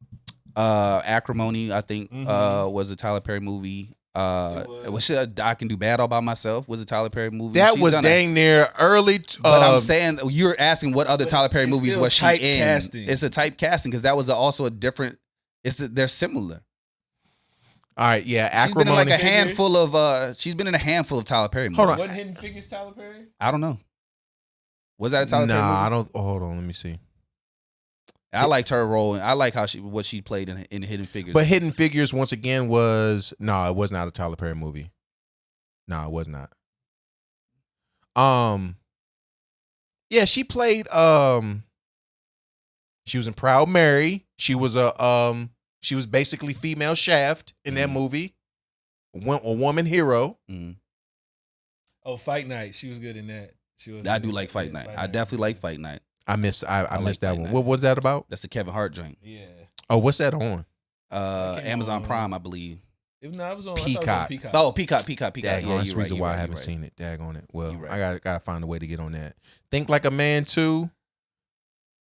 Acrimony, I think, was a Tyler Perry movie. I Can Do Bad All By Myself was a Tyler Perry movie. That was dang near early. But I'm saying, you're asking what other Tyler Perry movies was she in? It's a typecasting because that was also a different. They're similar. All right, yeah, Acrimony. She's been in like a handful of. She's been in a handful of Tyler Perry movies. Hold on, what Hidden Figures Tyler Perry? I don't know. Was that a Tyler Perry movie? Nah, I don't. Hold on, let me see. I liked her role, and I like what she played in Hidden Figures. But Hidden Figures once again it was not a Tyler Perry movie. No, it was not. Yeah, she played. She was in Proud Mary. She was she was basically female Shaft in that movie. A woman hero. Mm. Oh, Fight Night. She was good in that. I do like Fight Night. I definitely like Fight Night. I missed that one. What was that about? That's the Kevin Hart joint. Yeah. Oh, what's that on? Amazon Prime, I believe. It was on Peacock. Oh, Peacock. Yeah, that's the reason why I haven't seen it. Dag on it. Well, I gotta find a way to get on that. Think Like a Man 2.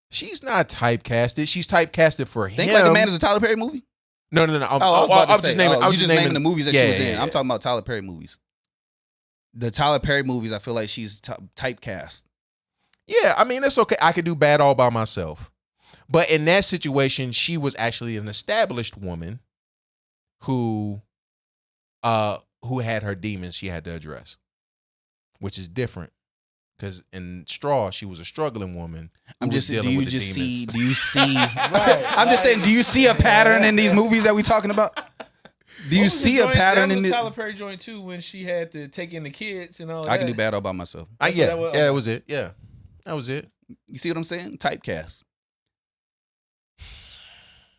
She's not typecasted. She's typecasted for him. Think Like a Man is a Tyler Perry movie? No. I was just naming the movies that she was in. I'm talking about Tyler Perry movies. The Tyler Perry movies, I feel like she's typecast. Yeah, I mean, it's okay. I could do Bad All By Myself. But in that situation, she was actually an established woman who had her demons she had to address, which is different. Because in Straw, she was a struggling woman. I'm just saying, do you see? I'm just saying, do you see a pattern in these movies that we talking about? Do you see a pattern in the Tyler Perry joint too when she had to take in the kids and all that? I Can Do Bad All By Myself. That was it. Yeah. That was it. You see what I'm saying? Typecast.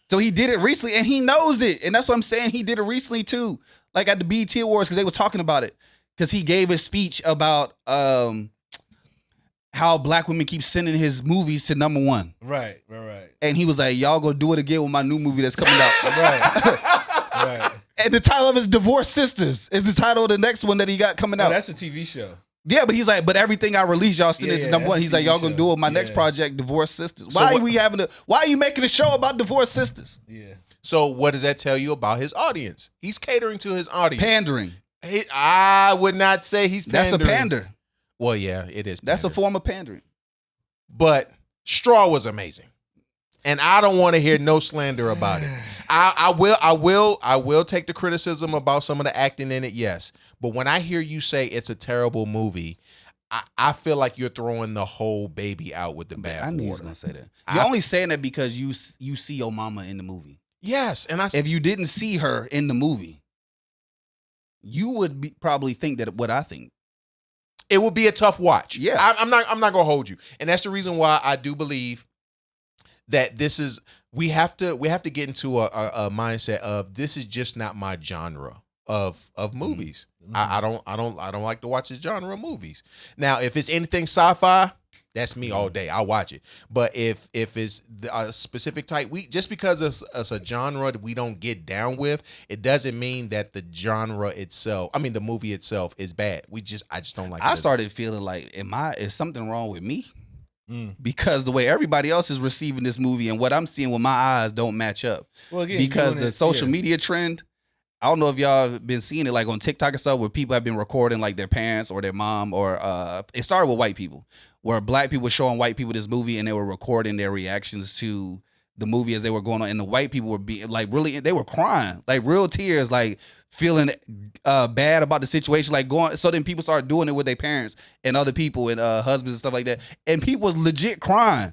So he did it recently, and he knows it. And that's what I'm saying. He did it recently, too. Like at the BET Awards, because they were talking about it. because he gave a speech about how black women keep sending his movies to #1. Right. And he was like, y'all gonna do it again with my new movie that's coming out. Right. And the title of his Divorced Sisters is the title of the next one that he got coming out. That's a TV show. Yeah, but he's like, but everything I release, y'all send it to #1. He's like, y'all gonna do it with my next Yeah. project, Divorced Sisters. So Why are you making a show about Divorced Sisters? Yeah. So what does that tell you about his audience? He's catering to his audience. Pandering. I would not say he's pandering. That's a pander. Well, yeah, it is. That's a pandering. form of pandering. But Straw was amazing, and I don't want to hear no slander about it. I will take the criticism about some of the acting in it, yes. But when I hear you say it's a terrible movie, I feel like you're throwing the whole baby out with the bathwater. I knew you was gonna say that. You're only saying that because you see your mama in the movie. Yes, and If you didn't see her in the movie, you would probably think that what I think. it would be a tough watch. Yeah. I'm not gonna hold you, and that's the reason why I do believe that this is we have to get into a mindset of this is just not my genre of movies. I don't like to watch this genre of movies. Now, if it's anything sci-fi, that's me all day. I'll watch it. But if it's a specific type, just because it's a genre that we don't get down with, it doesn't mean that the genre itself, I mean the movie itself, is bad. I just don't like it. I started feeling like, is something wrong with me? Because the way everybody else is receiving this movie and what I'm seeing with my eyes don't match up. Well, again, because the social media trend, I don't know if y'all have been seeing it like on TikTok and stuff where people have been recording like their parents or their mom or it started with white people where black people were showing white people this movie and they were recording their reactions to the movie as they were going on, and the white people were being like really, they were crying like real tears, like feeling bad about the situation, like going. So then people started doing it with their parents and other people and husbands and stuff like that, and people was legit crying.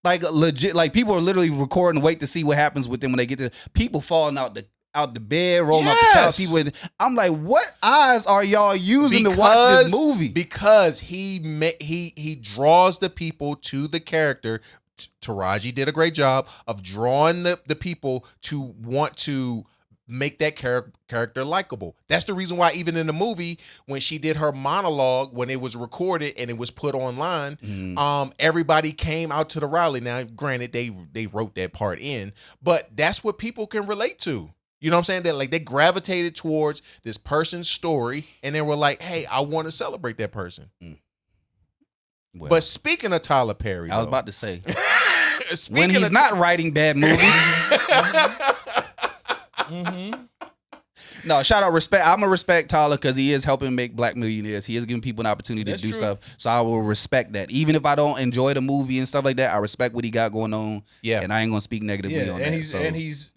Like legit, like people are literally recording, wait to see what happens with them when they get there. People falling out the bed, rolling out the couch. People, I'm like, what eyes are y'all using to watch this movie? Because he draws the people to the character. Taraji did a great job of drawing the people to want to make that character likable. That's the reason why even in the movie, when she did her monologue, when it was recorded and it was put online, everybody came out to the rally. Now, granted, they wrote that part in, but that's what people can relate to. You know what I'm saying? That like they gravitated towards this person's story and they were like, hey, I want to celebrate that person. Well, but speaking of Tyler Perry, I was about to say, speaking when he's not writing bad movies. No, shout out, respect. I'm gonna respect Tyler because he is helping make black millionaires. He is giving people an opportunity to do stuff. So I will respect that. Even if I don't enjoy the movie and stuff like that, I respect what he got going on. Yeah, and I ain't gonna speak negatively on that. And he's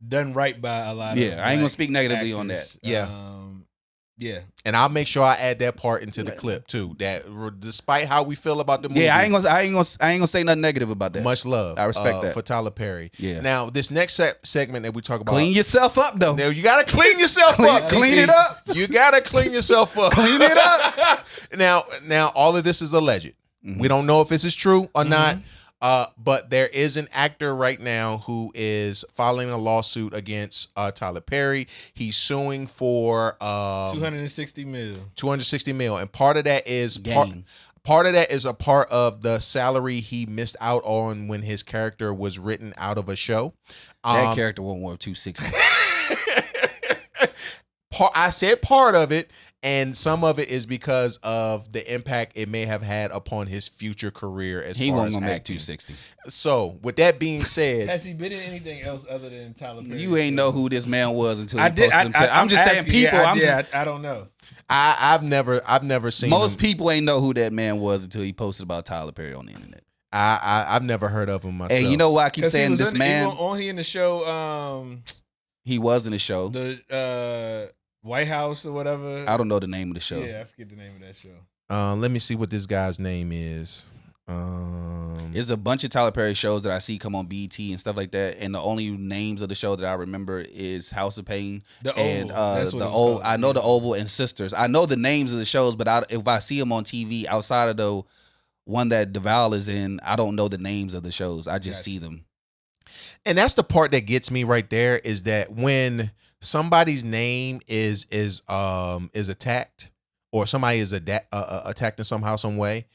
done right by a lot of. Yeah, I ain't gonna speak negatively on that. Yeah. Yeah, and I'll make sure I add that part into the clip too. That despite how we feel about the movie, I ain't gonna say nothing negative about that. Much love, I respect that for Tyler Perry. Yeah. Now this next segment that we talk about, clean yourself up though. Now you gotta clean yourself up. Clean it up. You gotta clean yourself up. Clean it up. Now all of this is alleged. We don't know if this is true or not. But there is an actor right now who is filing a lawsuit against Tyler Perry. He's suing for $260 million. $260 million, and part of that is part of that is a part of the salary he missed out on when his character was written out of a show. That character wasn't worth $260. I said part of it. And some of it is because of the impact it may have had upon his future career as he far won't as gonna make acting. 260. So, with that being said, has he been in anything else other than Tyler Perry? You ain't know who this man was until I he did. posted him. I'm just saying, people. I don't know. I've never seen most him. people ain't know who that man was until he posted about Tyler Perry on the internet. I've never heard of him myself. And you know why I keep saying this man? He in the show. He was in the show. The White House or whatever. I don't know the name of the show. Yeah, I forget the name of that show. Let me see what this guy's name is. There's a bunch of Tyler Perry shows that I see come on BET and stuff like that, and the only names of the show that I remember is House of Pain and the Oval. I know the Oval and Sisters. I know the names of the shows, but if I see them on TV outside of the one that DeVal is in, I don't know the names of the shows. I just see them. And that's the part that gets me right there is that when somebody's name is attacked, or somebody is attacked in somehow, some way,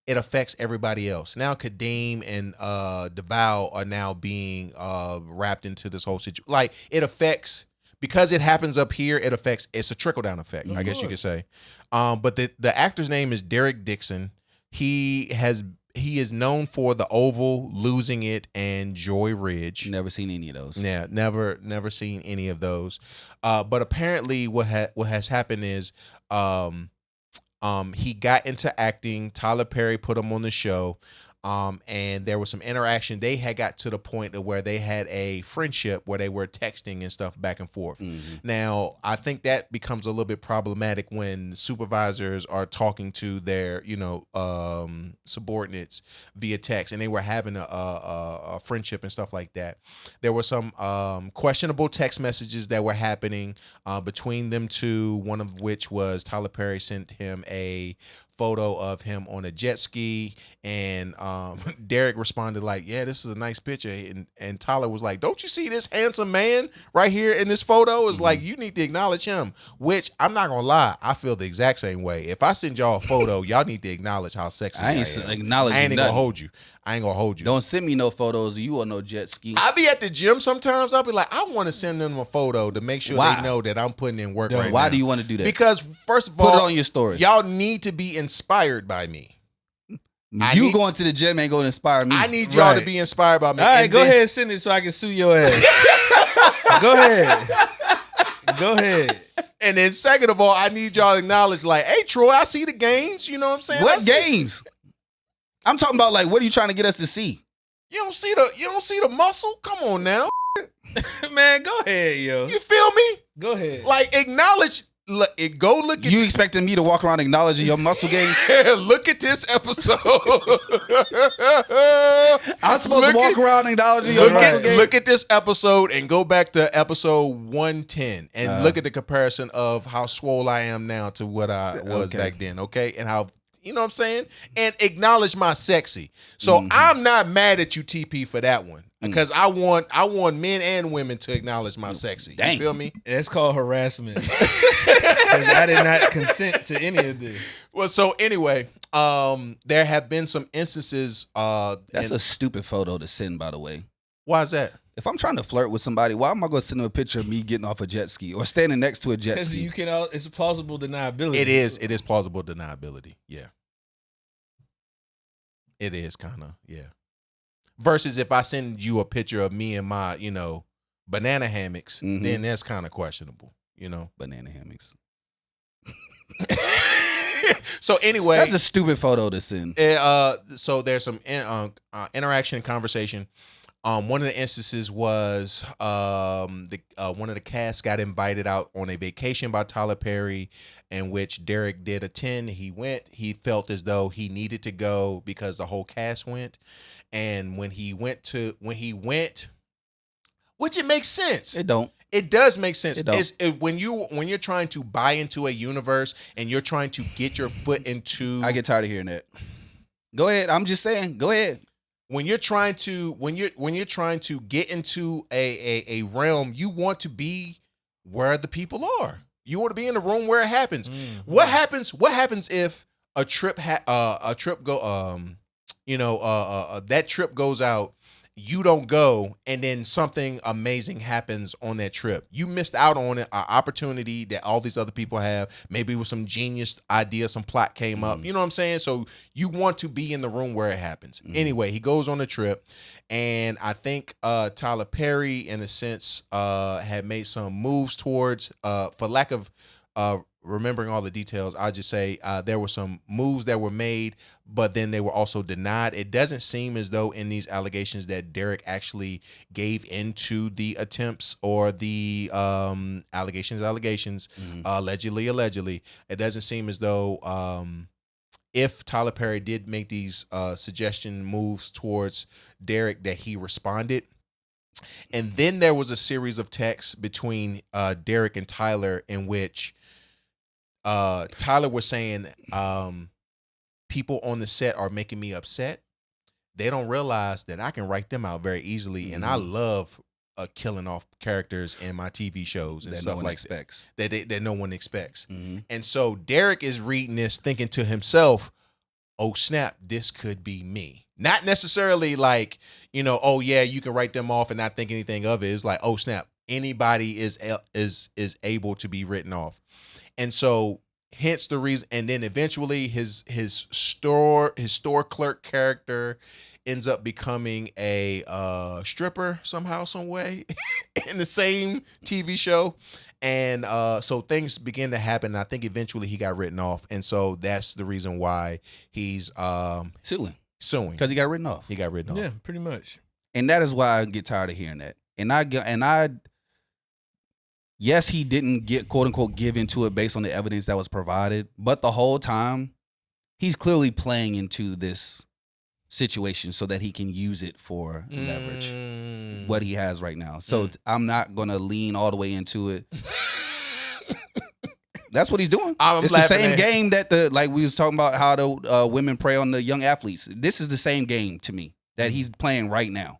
it affects everybody else. Now Kadeem and Deval are now being wrapped into this whole situation. Like, it affects, because it happens up here, it's a trickle down effect, I guess you could say. But the actor's name is Derek Dixon. He is known for The Oval, Losing It, and Joy Ridge. Never seen any of those. Yeah, never seen any of those. But apparently, what has happened is, he got into acting. Tyler Perry put him on the show. And there was some interaction. They had got to the point of where they had a friendship where they were texting and stuff back and forth. Now, I think that becomes a little bit problematic when supervisors are talking to their, subordinates via text, and they were having a friendship and stuff like that. There were some questionable text messages that were happening between them two, one of which was Tyler Perry sent him a photo of him on a jet ski, and Derek responded like, yeah, this is a nice picture, and Tyler was like, don't you see this handsome man right here in this photo? It's like, you need to acknowledge him, which I'm not gonna lie, I feel the exact same way. If I send y'all a photo, y'all need to acknowledge how sexy I am. Acknowledge. I ain't gonna hold you. I ain't gonna hold you. Don't send me no photos of you on no jet ski. I be at the gym sometimes. I'll be like, I want to send them a photo to make sure they know that I'm putting in work right now. Why do you want to do that? Because first of all, put it on your story. Y'all need to be inspired by me. Going to the gym ain't going to inspire me. I need y'all to be inspired by me. All right, go ahead, send it so I can sue your ass. Go ahead. And then second of all, I need y'all to acknowledge, like, hey, Troy, I see the gains. You know what I'm saying? What gains? I'm talking about, like, what are you trying to get us to see? You don't see the muscle? Come on now. Man, go ahead, yo. You feel me? Go ahead. Like, acknowledge. Go look at. You expecting me to walk around acknowledging your muscle gains? Look at this episode. I'm supposed to walk around acknowledging your muscle gains? Look at this episode and go back to episode 110 and look at the comparison of how swole I am now to what I was back then, okay? And how, you know what I'm saying? And acknowledge my sexy. So I'm not mad at you, TP, for that one. Because I want men and women to acknowledge my sexy. Dang. You feel me? It's called harassment. Because I did not consent to any of this. Well, so anyway, there have been some instances. That's a stupid photo to send, by the way. Why is that? If I'm trying to flirt with somebody, why am I going to send them a picture of me getting off a jet ski or standing next to a jet ski? Because it's plausible deniability. It is plausible deniability. Yeah. It is kind of, yeah. Versus if I send you a picture of me and my, banana hammocks, then that's kind of questionable, Banana hammocks. So anyway, that's a stupid photo to send. So there's some interaction and conversation. One of the instances was one of the cast got invited out on a vacation by Tyler Perry, in which Derek did attend. He went. He felt as though he needed to go because the whole cast went. And when he went, which it makes sense. It don't. It does make sense. It don't. When you're trying to buy into a universe and you're trying to get your foot into. I get tired of hearing that. Go ahead. I'm just saying. Go ahead. When you're trying to get into a realm, you want to be where the people are. You want to be in the room where it happens. What happens if that trip goes out, you don't go, and then something amazing happens on that trip? You missed out on an opportunity that all these other people have. Maybe with some genius idea, some plot came up. You know what I'm saying? So you want to be in the room where it happens. Anyway, he goes on a trip, and I think Tyler Perry, in a sense, had made some moves towards, for lack of remembering all the details, I'll just say there were some moves that were made, but then they were also denied. It doesn't seem as though in these allegations that Derek actually gave into the attempts or the allegations, allegedly. It doesn't seem as though if Tyler Perry did make these suggestion moves towards Derek, that he responded. And then there was a series of texts between Derek and Tyler in which Tyler was saying, people on the set are making me upset. They don't realize that I can write them out very easily. And I love killing off characters in my TV shows and That stuff no one like expects. that no one expects. Mm-hmm. And so Derek is reading this thinking to himself, oh snap, this could be me. Not necessarily like, oh yeah, you can write them off and not think anything of it. It's like, oh snap, anybody is able to be written off. And so hence the reason, and then eventually his store clerk character ends up becoming a stripper somehow, some way in the same TV show. And so things begin to happen. I think eventually he got written off. And so that's the reason why he's suing. Because he got written off. He got written off. Yeah, pretty much. And that is why I get tired of hearing that. Yes, he didn't get quote unquote give into it based on the evidence that was provided, but the whole time he's clearly playing into this situation so that he can use it for leverage, what he has right now. So I'm not gonna lean all the way into it. That's what he's doing. It's the same game that like we was talking about how the women prey on the young athletes. This is the same game to me that he's playing right now.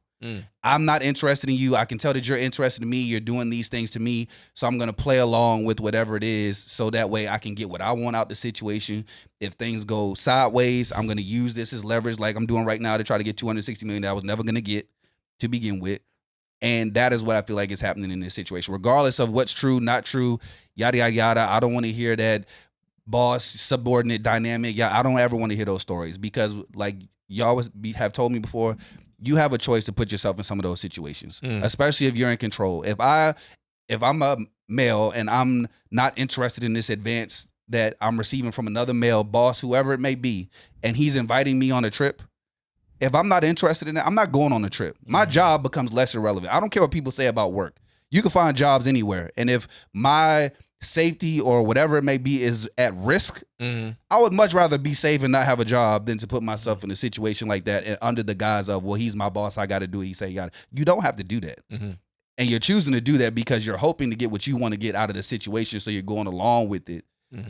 I'm not interested in you. I can tell that you're interested in me. You're doing these things to me. So I'm going to play along with whatever it is so that way I can get what I want out the situation. If things go sideways, I'm going to use this as leverage like I'm doing right now to try to get $260 million that I was never going to get to begin with. And that is what I feel like is happening in this situation. Regardless of what's true, not true, yada, yada, yada. I don't want to hear that boss subordinate dynamic. Yeah, I don't ever want to hear those stories because like y'all have told me before, you have a choice to put yourself in some of those situations, especially if you're in control. If I'm a male and I'm not interested in this advance that I'm receiving from another male boss, whoever it may be, and he's inviting me on a trip, if I'm not interested in that, I'm not going on the trip. My job becomes less irrelevant. I don't care what people say about work. You can find jobs anywhere. And if my safety or whatever it may be is at risk, I would much rather be safe and not have a job than to put myself in a situation like that and under the guise of, well, he's my boss, I got to do it. He say you got to. You don't have to do that. And you're choosing to do that because you're hoping to get what you want to get out of the situation, so you're going along with it.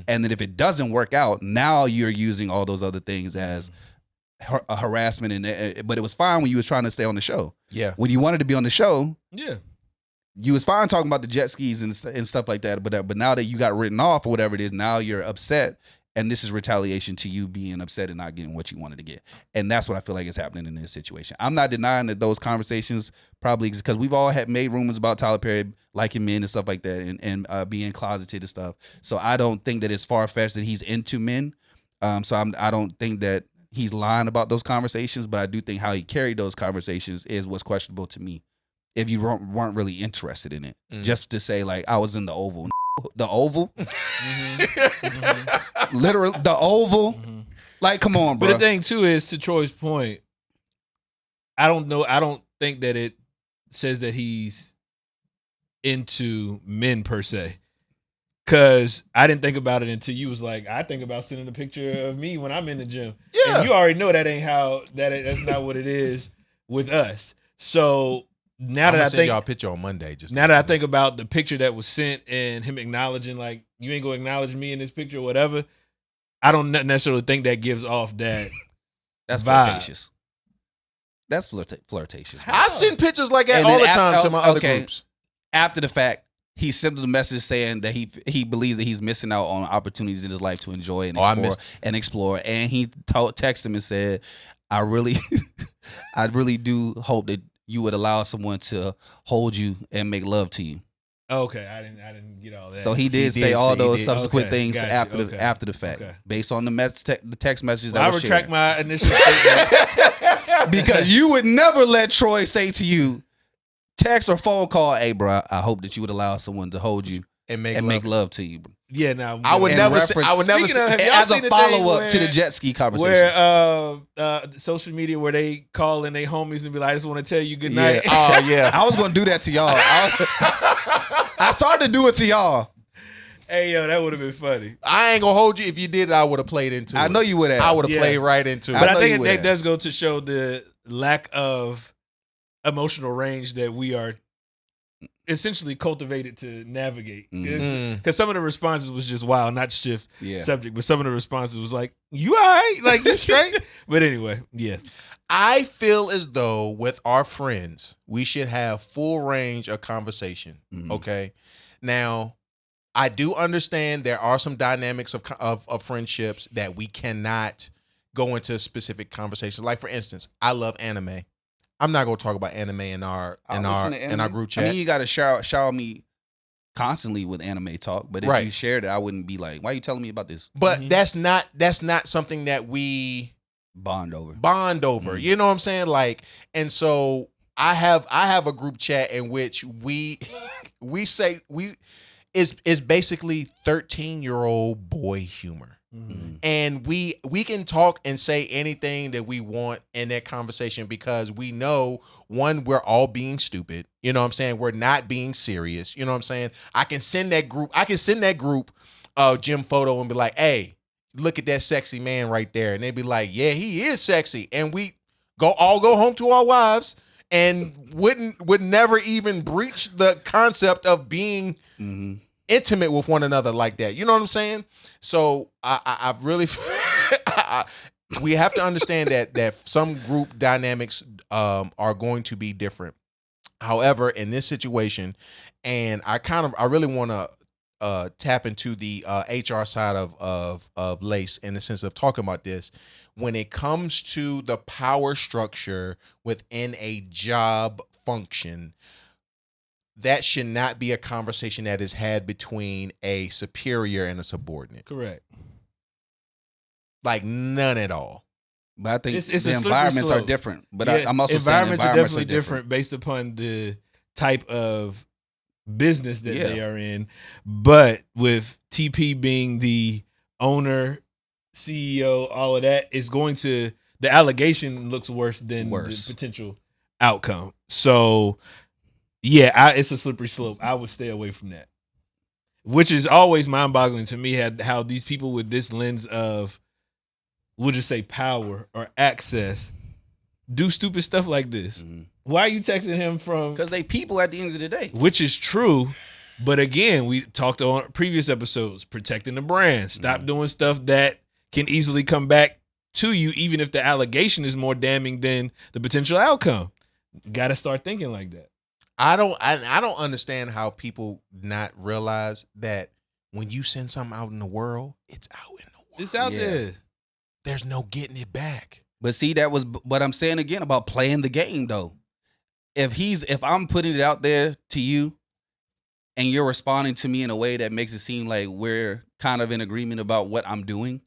And then if it doesn't work out, now you're using all those other things as a harassment. But it was fine when you was trying to stay on the show. Yeah. When you wanted to be on the show, Yeah. you was fine talking about the jet skis and stuff like that, but now that you got written off or whatever it is, now you're upset, and this is retaliation to you being upset and not getting what you wanted to get. And that's what I feel like is happening in this situation. I'm not denying that those conversations probably exist because we've all had made rumors about Tyler Perry liking men and stuff like that and being closeted and stuff. So I don't think that it's far-fetched that he's into men. So I don't think that he's lying about those conversations, but I do think how he carried those conversations is what's questionable to me. If you weren't really interested in it, just to say like I was in the Oval, literally the Oval, like come on, bro. But the thing too is, to Troy's point, I don't know. I don't think that it says that he's into men per se, because I didn't think about it until you was like, I think about sending a picture of me when I'm in the gym. Yeah, and you already know that ain't how that's not what it is with us. So. Now that I think y'all a picture on Monday, now that I think about the picture that was sent and him acknowledging like you ain't gonna acknowledge me in this picture or whatever, I don't necessarily think that gives off that. That's vibe. Flirtatious. That's flirtatious. I send pictures like that all the time to my other groups. After the fact, he sent the message saying that he believes that he's missing out on opportunities in his life to enjoy and explore. And he texted him and said, I really do hope that you would allow someone to hold you and make love to you. Okay, I didn't get all that. So he did say all those subsequent things after the fact, based on the text messages that I was retract shared. my initial statement because you would never let Troy say to you, text or phone call, "Hey, bro, I hope that you would allow someone to hold you and make love to you." Bro. Yeah, now I would never say as a follow up to the jet ski conversation. Where social media where they call in their homies and be like, I just want to tell you good night. Oh yeah. I was gonna do that to y'all. I started to do it to y'all. Hey yo, that would have been funny. I ain't gonna hold you. If you did, I would have played into it. I know you would have. I would have played right into it. But I think that does go to show the lack of emotional range that we are essentially cultivated to navigate. Mm. Because some of the responses was just wild, not to shift Yeah. subject, but some of the responses was like, you all right? Like, you straight? But anyway, yeah. I feel as though with our friends, we should have full range of conversation. Mhm. Okay. Now, I do understand there are some dynamics of friendships that we cannot go into specific conversations. Like, for instance, I love anime. I'm not going to talk about anime in our group chat. I mean, you got to shower me constantly with anime talk, but if Right. you shared it, I wouldn't be like, why are you telling me about this? But that's not something that we Bond over. Mm. You know what I'm saying? Like, and so I have a group chat in which we say is basically 13-year-old boy humor. Mhm. And we can talk and say anything that we want in that conversation because we know, one, we're all being stupid. You know what I'm saying? We're not being serious. You know what I'm saying? I can send that group gym photo and be like, hey, look at that sexy man right there. And they'd be like, yeah, he is sexy. And we all go home to our wives and would never even breach the concept of being intimate with one another like that. You know what I'm saying? So I've really we have to understand that some group dynamics are going to be different. However, in this situation, and I really want to tap into the HR side of Lace in the sense of talking about this. When it comes to the power structure within a job function, that should not be a conversation that is had between a superior and a subordinate. Correct. Like, none at all. But I think It's a the slippery environments are slope. different. But Yeah, I'm also saying environments are definitely different based upon the type of business that they are in. But with TP being the owner, CEO, all of that, is going to, the allegation looks worse than the potential outcome. So yeah, it's a slippery slope. I would stay away from that. Which is always mind-boggling to me, how these people with this lens of, we'll just say power or access, do stupid stuff like this. Mm-hmm. Why are you texting him from? Because they people at the end of the day. Which is true. But again, we talked on previous episodes, protecting the brand. Stop doing stuff that can easily come back to you, even if the allegation is more damning than the potential outcome. Got to start thinking like that. I don't understand how people not realize that when you send something out in the world, it's out in the world. It's out there. There's no getting it back. But see, that was what I'm saying again about playing the game, though. If I'm putting it out there to you and you're responding to me in a way that makes it seem like we're kind of in agreement about what I'm doing,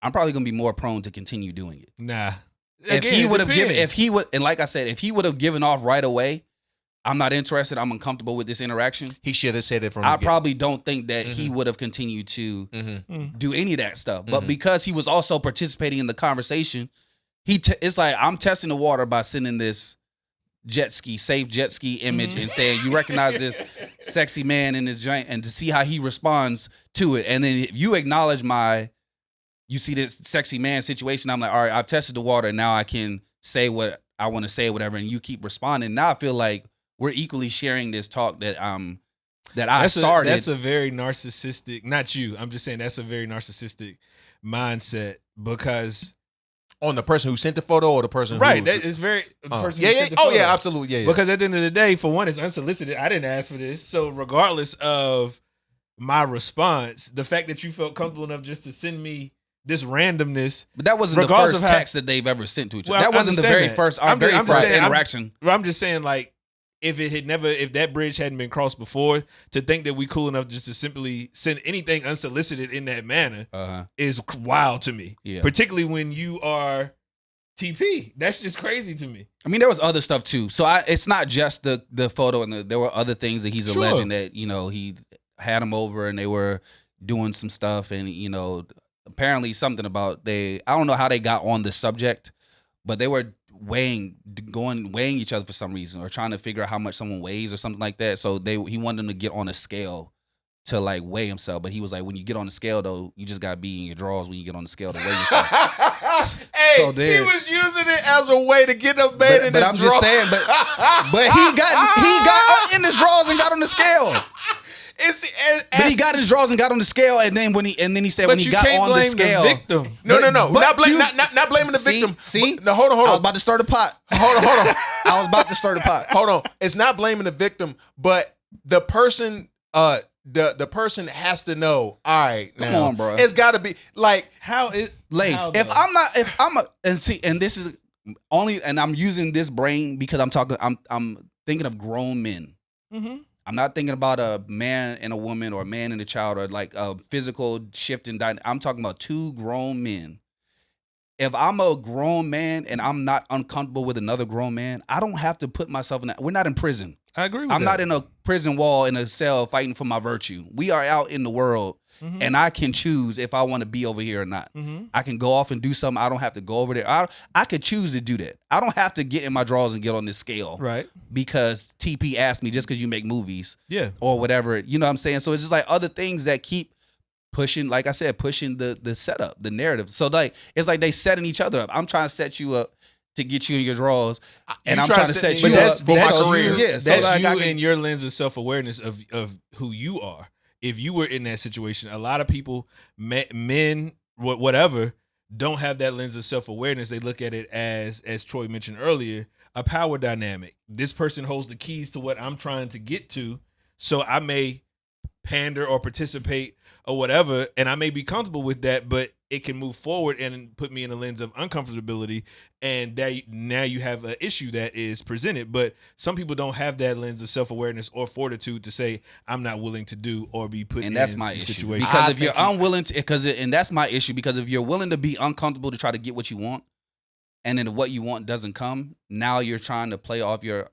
I'm probably going to be more prone to continue doing it. Nah. If he would have given off right away, I'm not interested, I'm uncomfortable with this interaction. He should have said it from I the beginning. probably don't think that he would have continued to do any of that stuff. But because he was also participating in the conversation, it's like I'm testing the water by sending this safe jet ski image and saying, you recognize this sexy man in this joint, and to see how he responds to it. And then if you acknowledge you see this sexy man situation, I'm like, all right, I've tested the water, and now I can say what I want to say, whatever, and you keep responding. Now I feel like we're equally sharing this talk that I started. That's a very narcissistic, not you, I'm just saying that's a very narcissistic mindset, because on the person who sent the photo or the person right, who that is very the person who yeah. sent the photo. Yeah, absolutely. Yeah. Because at the end of the day, for one, it's unsolicited. I didn't ask for this. So regardless of my response, the fact that you felt comfortable enough just to send me this randomness. But that wasn't the first text that they've ever sent to each other. Well, that wasn't the very first interaction. I'm just saying, like, if that bridge hadn't been crossed before, to think that we cool enough just to simply send anything unsolicited in that manner is wild to me. Yeah. Particularly when you are TP. That's just crazy to me. I mean, there was other stuff too. So it's not just the photo, and there were other things that he's alleging that, he had him over and they were doing some stuff, and apparently something about I don't know how they got on the subject, but they were weighing each other for some reason, or trying to figure out how much someone weighs or something like that. So he wanted them to get on a scale to like weigh himself. But he was like, when you get on the scale though, you just gotta be in your drawers when you get on the scale to weigh yourself. Hey, So then- he was using it as a way to get a man in But his I'm just saying, but he got in his drawers and got on the scale. But he got his drawers and got on the scale, and then he said when he got on the scale, victim. No. But Not blaming the victim. See, But, no, hold I was on. about to stir the pot. Hold on. I was about to stir the pot. Hold on. It's not blaming the victim, but the person, the person has to know. All right, Come now, on, bro. It's got to be like Lace. And this is only, and I'm using this brain because I'm thinking of grown men. Mm-hmm. I'm not thinking about a man and a woman or a man and a child or like a physical shift in dynamic. I'm talking about two grown men. If I'm a grown man and I'm not uncomfortable with another grown man, I don't have to put myself in that. We're not in prison. I agree with I'm that. not in a prison wall in a cell fighting for my virtue. We are out in the world, and I can choose if I want to be over here or not. Mm-hmm. I can go off and do something. I don't have to go over there. I could choose to do that. I don't have to get in my drawers and get on this scale. Right. Because TP asked me just because you make movies. Yeah. Or whatever. You know what I'm saying? So it's just like other things that keep pushing, like I said, pushing the setup, the narrative. So like it's like they setting each other up. I'm trying to set you up to get you in your drawers, and I'm trying to set you up for my career. Yeah, so that's like you I can, and your lens of self-awareness of who you are. If you were in that situation, a lot of people, men, whatever, don't have that lens of self-awareness. They look at it as Troy mentioned earlier, a power dynamic. This person holds the keys to what I'm trying to get to, so I may pander or participate or whatever, and I may be comfortable with that, but it can move forward and put me in a lens of uncomfortability, and that now you have an issue that is presented. But some people don't have that lens of self-awareness or fortitude to say, I'm not willing to do or be put in that's my the issue. situation. Because if you're unwilling to, and that's my issue, because if you're willing to be uncomfortable to try to get what you want, and then what you want doesn't come, now you're trying to play off your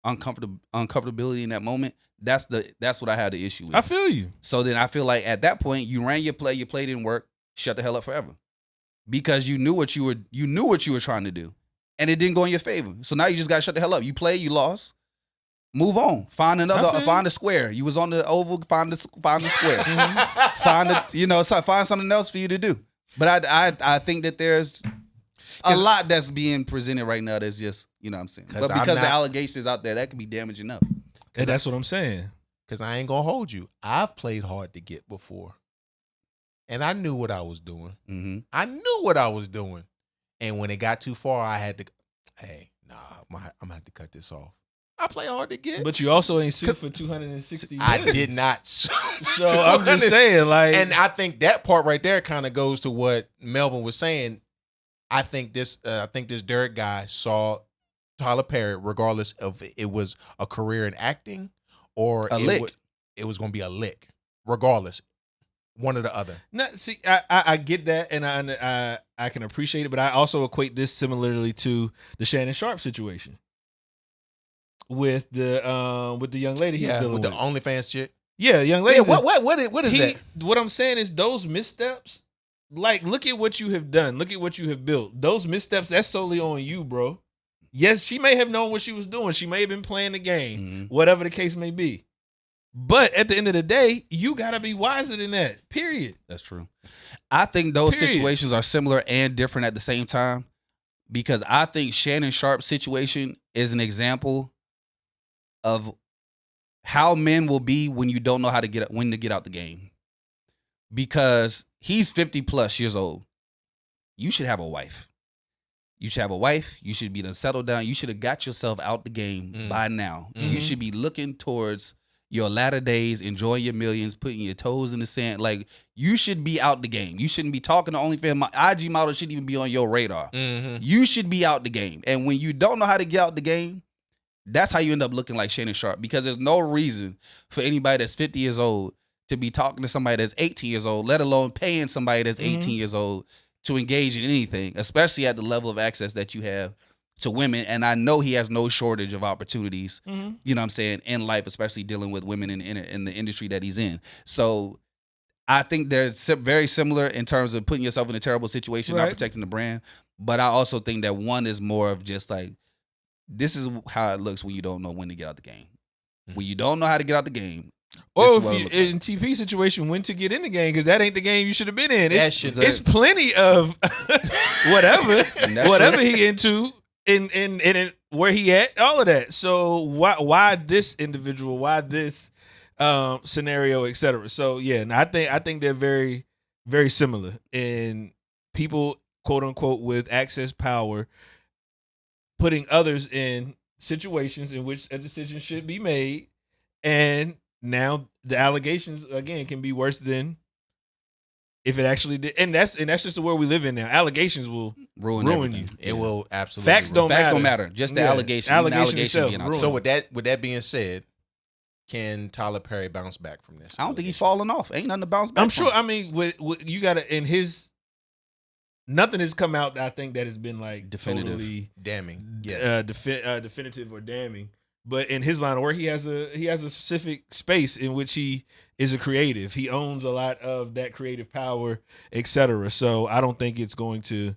uncomfortability in that moment. That's what I had the issue with. I feel you. So then I feel like at that point you ran your play didn't work, shut the hell up forever. Because you knew what you were trying to do. And it didn't go in your favor. So now you just gotta shut the hell up. You played, you lost. Move on. Find a square. You was on the oval, find the square. Find something else for you to do. But I think that there's a lot that's being presented right now that's just, you know what I'm saying. But because the allegations out there, that could be damaging up. And that's what I'm saying. Because I ain't gonna hold you. I've played hard to get before, and I knew what I was doing. Mm-hmm. I knew what I was doing, and when it got too far, I had to. Hey, nah, I'm gonna have to cut this off. I play hard to get, But you also ain't sued for 260 I million. did not. So I'm just saying, like, and I think that part right there kind of goes to what Melvin was saying. I think this Derek guy saw Tyler Perry, regardless of it was a career in acting or it was going to be a lick, regardless, one or the other. No, see, I get that, and I can appreciate it, but I also equate this similarly to the Shannon Sharp situation with the young lady he's dealing with the OnlyFans chick. Yeah, young lady. Yeah, what is that? What I'm saying is those missteps. Like, look at what you have done. Look at what you have built. Those missteps, that's solely on you, bro. Yes, she may have known what she was doing. She may have been playing the game, whatever the case may be. But at the end of the day, you got to be wiser than that, period. That's true. I think those situations are similar and different at the same time, because I think Shannon Sharp's situation is an example of how men will be when you don't know when to get out the game. Because he's 50 plus years old. You should have a wife. You should be done settled down. You should have got yourself out the game by now. Mm-hmm. You should be looking towards your latter days, enjoying your millions, putting your toes in the sand. Like, you should be out the game. You shouldn't be talking to OnlyFans. My IG model shouldn't even be on your radar. Mm-hmm. You should be out the game. And when you don't know how to get out the game, that's how you end up looking like Shannon Sharp. Because there's no reason for anybody that's 50 years old to be talking to somebody that's 18 years old, let alone paying somebody that's 18 years old to engage in anything, especially at the level of access that you have to women. And I know he has no shortage of opportunities, you know what I'm saying, in life, especially dealing with women in the industry that he's in. So I think they're very similar in terms of putting yourself in a terrible situation, not protecting the brand. But I also think that one is more of just like, this is how it looks when you don't know when to get out the game. When you don't know how to get out the game, Or is what it if you look like. in TP situation, when to get in the game, because that ain't the game you should have been in. It's it. plenty of that's whatever true. he into in where he at, all of that. So why this individual? Why this scenario, etc. So yeah, and I think they're very, very similar in people, quote unquote, with access power, putting others in situations in which a decision should be made, and now the allegations again can be worse than if it actually did. And that's just the world we live in now. Allegations will ruin ruin everything. you. It will absolutely. Facts don't Facts matter. don't matter. Just the Yeah, allegation. allegation itself, being out ruin. there. So with that being said, can Tyler Perry bounce back from this? I don't think he's falling off. Ain't nothing to bounce back. I'm from. sure. I mean, with you got to in his. Nothing has come out that I think that has been like Definitive. totally Damning. Yeah. definitive or damning. But in his line of work, he has a specific space in which he is a creative. He owns a lot of that creative power, etc. So I don't think it's going to.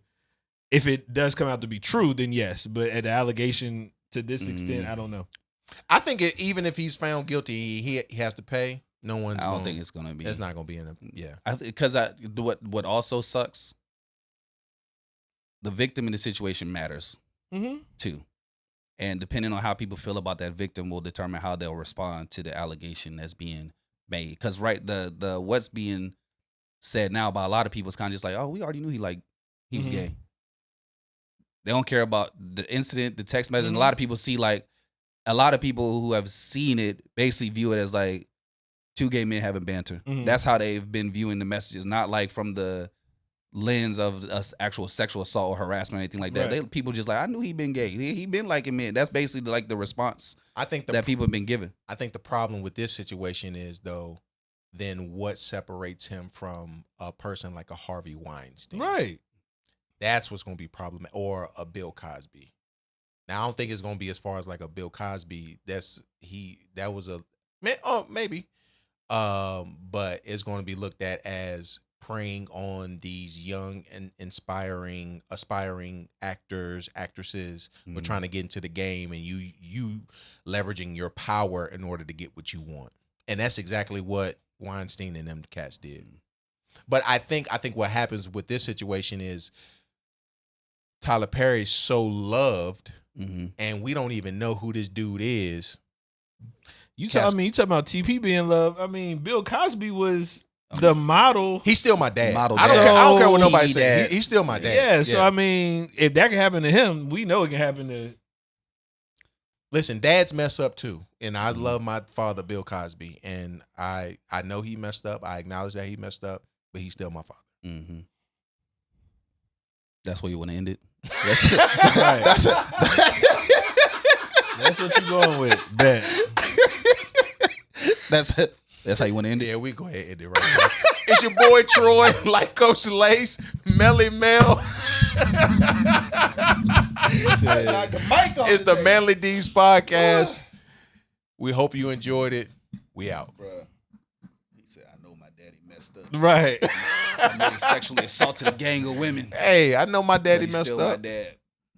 If it does come out to be true, then yes. But at the allegation to this extent, I don't know. I think even if he's found guilty, he has to pay. No one's. I don't think it's gonna be. It's not gonna be in a. Yeah. Because what also sucks. The victim in the situation matters too, and depending on how people feel about that victim will determine how they'll respond to the allegation that's being made. Because the what's being said now by a lot of people is kind of just like, oh, we already knew he was gay. They don't care about the incident, the text message. And a lot of people see a lot of people who have seen it basically view it as like two gay men having banter. That's how they've been viewing the messages, not like from the lens of actual sexual assault or harassment or anything like that. Right. People just like, I knew he been gay. He been liking men. That's basically like the response I think that people have been given. I think the problem with this situation is though, then what separates him from a person like a Harvey Weinstein? Right. That's what's going to be problematic, or a Bill Cosby. Now I don't think it's going to be as far as like a Bill Cosby. That was a maybe, but it's going to be looked at as preying on these young and aspiring actors, actresses who are trying to get into the game, and you leveraging your power in order to get what you want. And that's exactly what Weinstein and them cats did. But I think what happens with this situation is Tyler Perry's so loved, and we don't even know who this dude is. You talking about TP being loved? I mean, Bill Cosby was the model. He's still my dad. Model I don't care what nobody TV says. dad. He's still my dad. Yeah, so I mean, if that can happen to him, we know it can happen to. Listen, dads mess up too, and I love my father, Bill Cosby, and I know he messed up. I acknowledge that he messed up, but he's still my father. That's where you want to end it. Right. That's what you're going with. Bet. That's how you want to end it. Yeah, we go ahead and end it right now. It's your boy Troy, Life Coach Lace, Melly Mel. It's the Manly D's podcast. We hope you enjoyed it. We out. Bruh. He said, I know my daddy messed up. Right. I know he sexually assaulted a gang of women. Hey, I know my daddy But he's messed still up. my dad.